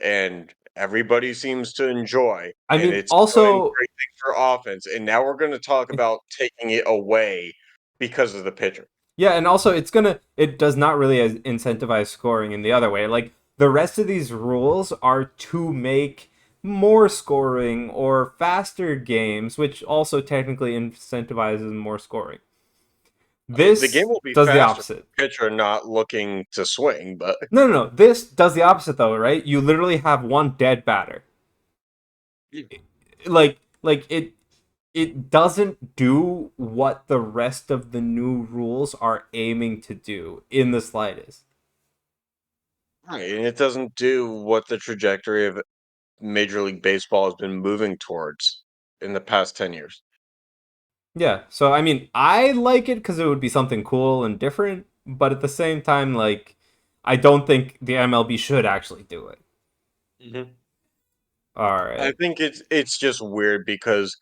and everybody seems to enjoy, I and mean, it's doing also, great things for offense. And now we're going to talk about taking it away because of the pitcher. yeah, and also it does not really incentivize scoring in the other way. Like the rest of these rules are to make more scoring or faster games, which also technically incentivizes more scoring. I mean, the game This will be does the faster opposite. for the pitcher not looking to swing, but No, no, no. This does the opposite though, right? You literally have one dead batter. Like it doesn't do what the rest of the new rules are aiming to do in the slightest. right, and it doesn't do what the trajectory of Major League Baseball has been moving towards in the past 10 years. Yeah. So I mean, I like it cuz it would be something cool and different, but at the same time like I don't think the MLB should actually do it. Mhm. All I right. think it's just weird because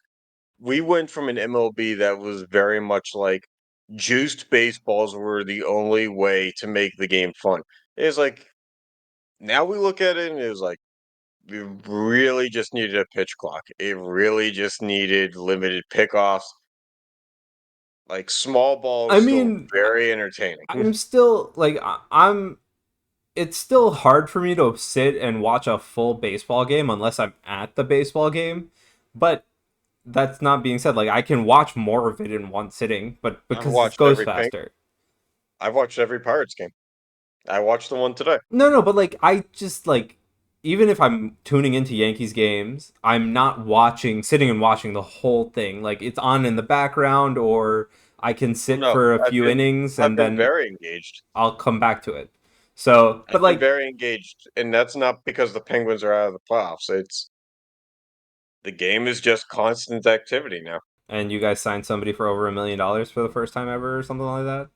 we went from an MLB that was very much like juiced baseballs were the only way to make the game fun. It's like now we look at it and it was like we really just needed a pitch clock. It really just needed limited pickoffs. Like small ball I is still mean, very entertaining. I'm still like I'm it's still hard for me to sit and watch a full baseball game unless I'm at the baseball game. But that's not being said. Like I can watch more of it in one sitting, but I've because it watched goes every pink. faster. I've watched every Pirates game. I watched the one today. No, but like I just like even if I'm tuning into Yankees games, I'm not watching sitting and watching the whole thing. Like it's on in the background or I can sit No, for a few innings I've and been then very engaged. I'll come back to it. So, but I've been like very engaged, and that's not because the Penguins are out of the playoffs. It's the game is just constant activity now. and you guys signed somebody for over $1 million for the first time ever or something like that.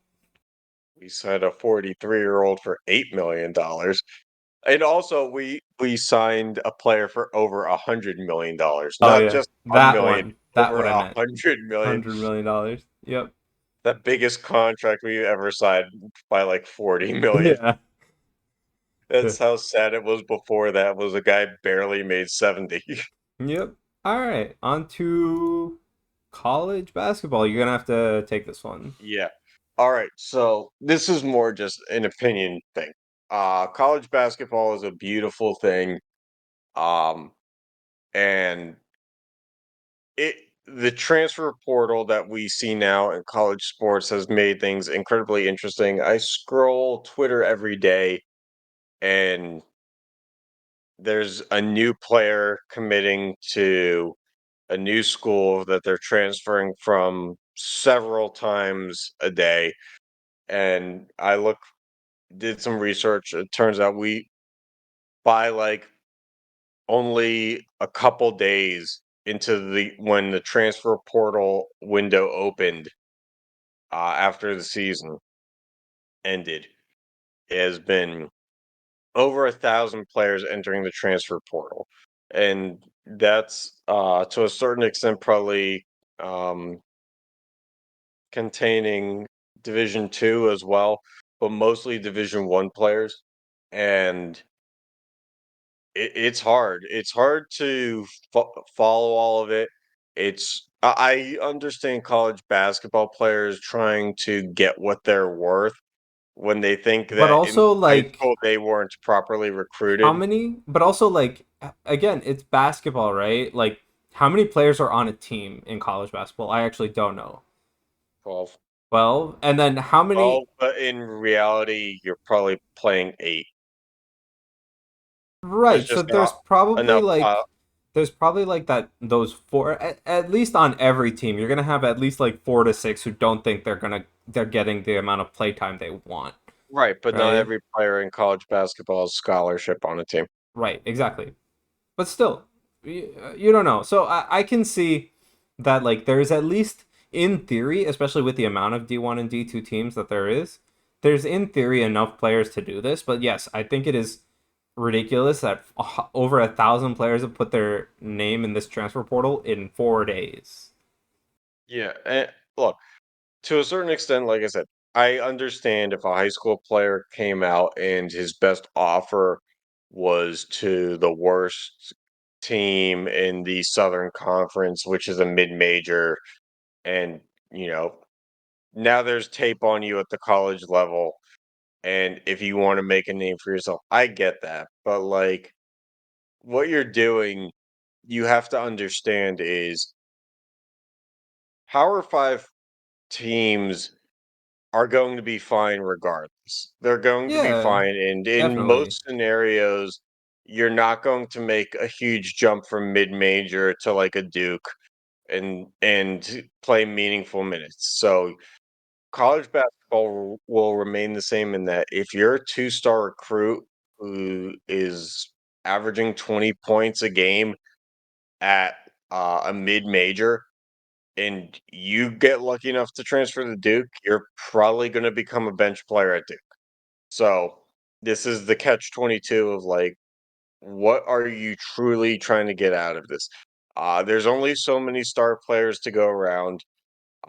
We signed a 43-year-old for $8 million, and also we signed a player for over $100 million, Oh not yeah, just a million, that over what I a meant. 100 million. $100 million. Yep. The biggest contract we ever signed by like 40 million. Yeah. That's how sad it was before that was a guy barely made 70. Yep. All right. On to college basketball. You're gonna have to take this one. Yeah. All right. So this is more just an opinion thing. College basketball is a beautiful thing. Um, and it the transfer portal that we see now in college sports has made things incredibly interesting. I scroll Twitter every day and there's a new player committing to a new school that they're transferring from several times a day. And I did some research. It turns out by like only a couple days into the when the transfer portal window opened after the season ended, it has been over 1,000 players entering the transfer portal, and that's to a certain extent probably um, containing Division 2 as well, but mostly Division 1 players, and it's hard. It's hard to follow all of it. I understand college basketball players trying to get what they're worth when they think But that in also high like school they weren't properly how recruited. many? But also like again, it's basketball, right? Like how many players are on a team in college basketball? I actually don't know. 12. 12, and then how many? 12, but in reality, you're probably playing 8. There's Right. So just not enough. there's probably like that those four at least on every team. You're gonna have at least like 4 to 6 who don't think they're getting the amount of playtime they want. Right, but not Right. every player in college basketball is scholarship on a team. Right. Exactly. But still, you don't know. So I can see that like there's at least in theory, especially with the amount of D1 and D2 teams that there is, there's in theory enough players to do this. But yes, I think it is ridiculous that over 1,000 players have put their name in this transfer portal in 4 days. Yeah, and look, to a certain extent, like I said, I understand if a high school player came out and his best offer was to the worst team in the Southern Conference, which is a mid-major, and you know, now there's tape on you at the college level, and if you want to make a name for yourself, I get that. But like what you're doing, you have to understand is Power 5 teams are going to be fine regardless. They're going to be Yeah, fine, and in definitely. most scenarios, you're not going to make a huge jump from mid-major to like a Duke and play meaningful minutes. So college basketball will remain the same in that if you're a two-star recruit who is averaging 20 points a game at a mid-major, and you get lucky enough to transfer to Duke, you're probably going to become a bench player at Duke. So this is the catch 22 of like, what are you truly trying to get out of this? There's only so many star players to go around.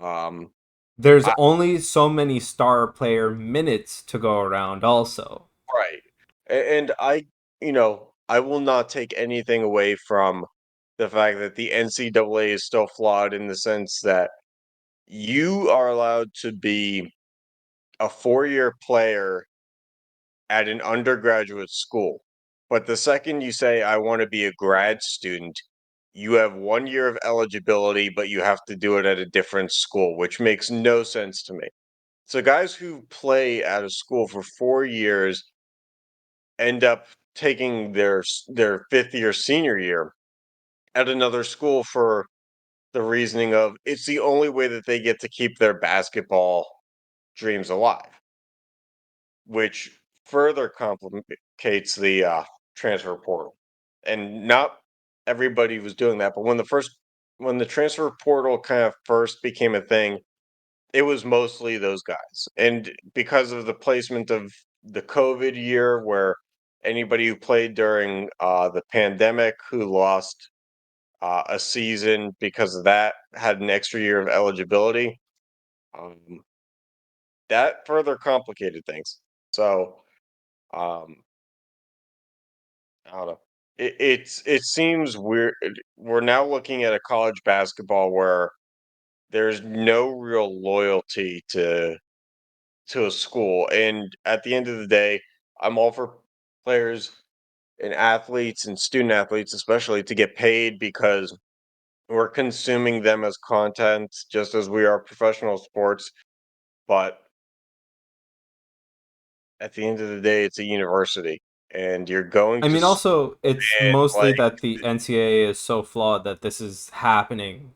Um, there's I, only so many star player minutes to go around also. right. And I will not take anything away from the fact that the NCAA is still flawed in the sense that you are allowed to be a 4-year player at an undergraduate school. But the second you say, I want to be a grad student, you have 1 year of eligibility, but you have to do it at a different school, which makes no sense to me. So guys who play at a school for 4 years end up taking their 5th year senior year at another school for the reasoning of it's the only way that they get to keep their basketball dreams alive, which further complicates the transfer portal. And not everybody was doing that, but when the transfer portal kind of first became a thing, it was mostly those guys. And because of the placement of the COVID year, where anybody who played during the pandemic who lost a season because of that had an extra year of eligibility, um, that further complicated things. So um, I don't know. It seems weird. We're now looking at a college basketball where there's no real loyalty to a school, and at the end of the day, I'm all for players and athletes and student athletes, especially, to get paid because we're consuming them as content, just as we are professional sports. But at the end of the day, it's a university, and you're going I to mean, also, it's spend mostly like that the NCAA is so flawed that this is happening.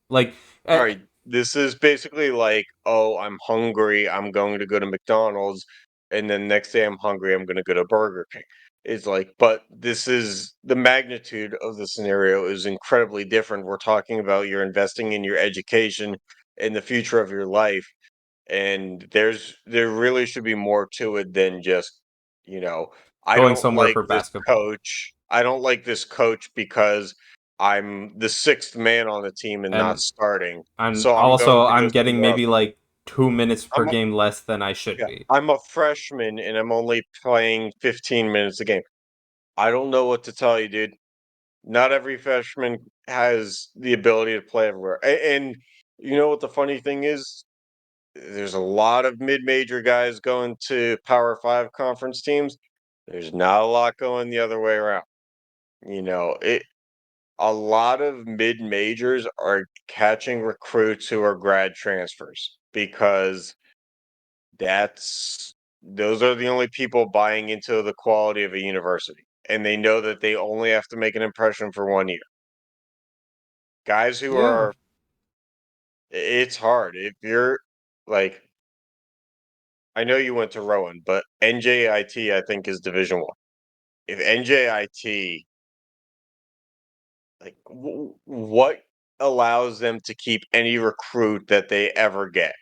Like, all eh, right, this is basically like, oh, I'm hungry, I'm going to go to McDonald's, and then next day I'm hungry, I'm going to go to Burger King. It's like, but this is the magnitude of the scenario is incredibly different. We're talking about you're investing in your education and the future of your life, and there really should be more to it than just, you know, I going don't somewhere like for this basketball. coach. I don't like this coach because I'm the sixth man on the team and not And starting. and So I'm going also, to go I'm getting somewhere else. maybe like 2 minutes per I'm a, game less than I should yeah, be. I'm a freshman and I'm only playing 15 minutes a game. I don't know what to tell you, dude. Not every freshman has the ability to play everywhere. And you know what the funny thing is? There's a lot of mid-major guys going to Power 5 conference teams. There's not a lot going the other way around. It a lot of mid-majors are catching recruits who are grad transfers because those are the only people buying into the quality of a university. And they know that they only have to make an impression for 1 year. Guys who Yeah. are it's hard. If you're like I know you went to Rowan, but NJIT I think is Division 1. If NJIT, like, what allows them to keep any recruit that they ever get?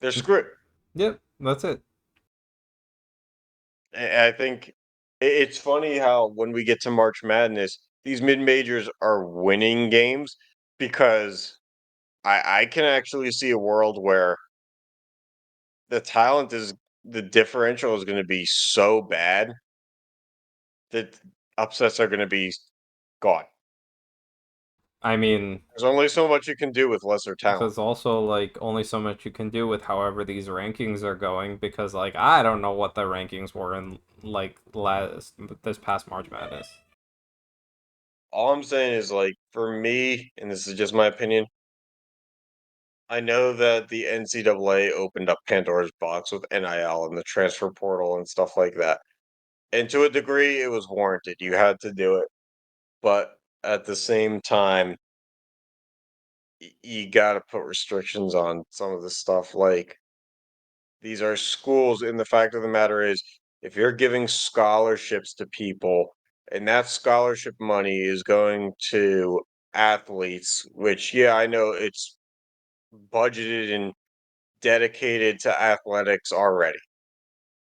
They're screwed. Yep, that's it. I think it's funny how when we get to March Madness, these mid majors are winning games because I can actually see a world where the talent is the differential is going to be so bad that upsets are going to be gone. I mean, There's only so much you can do with lesser talent. there's also like only so much you can do with however these rankings are going because like I don't know what the rankings were in like last this past March Madness. All I'm saying is, like, for me, and this is just my opinion, I know that the NCAA opened up Pandora's box with NIL and the transfer portal and stuff like that. And to a degree, it was warranted. You had to do it. But at the same time, you got to put restrictions on some of the stuff. Like, these are schools, and the fact of the matter is, if you're giving scholarships to people, and that scholarship money is going to athletes, which, yeah, I know it's budgeted and dedicated to athletics already,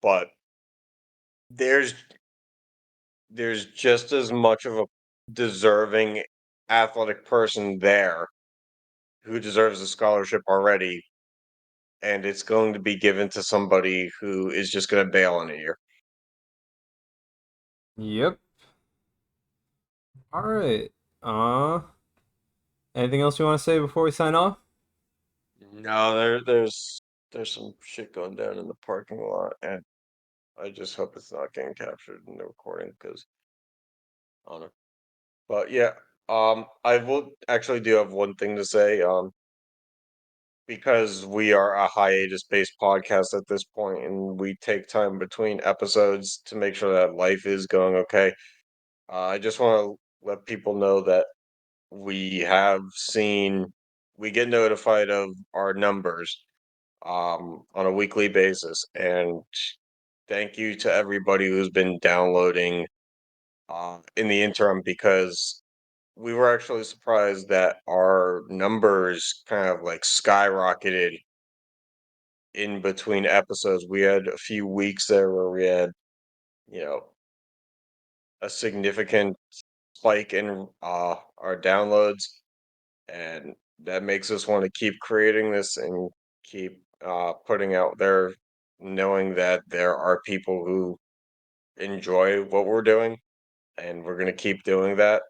but there's there's just as much of a deserving athletic person there who deserves a scholarship already, and it's going to be given to somebody who is just going to bail in a year. Yep. All right. Uh, Anything else you want to say before we sign off? No, there's some shit going down in the parking lot, and I just hope it's not getting captured in the recording because I don't know. But yeah, I will actually do have one thing to say. Because we are a hiatus-based podcast at this point, and we take time between episodes to make sure that life is going okay. I just want to let people know that we have seen, we get notified of our numbers on a weekly basis, and thank you to everybody who's been downloading in the interim because we were actually surprised that our numbers kind of like skyrocketed in between episodes. We had a few weeks there where we had, you know, a significant spike in our downloads, and that makes us want to keep creating this and keep putting out there, knowing that there are people who enjoy what we're doing, and we're going to keep doing that.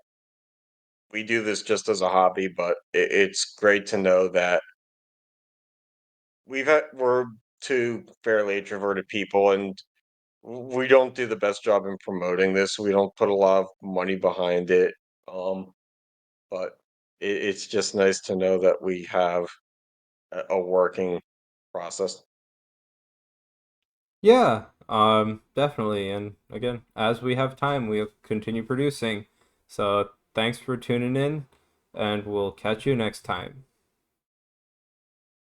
We do this just as a hobby, but it's great to know that we're two fairly introverted people, and we don't do the best job in promoting this. We don't put a lot of money behind it. Um, but it's just nice to know that we have a working process. Yeah, definitely. And again, as we have time, we'll continue producing. So thanks for tuning in, and we'll catch you next time.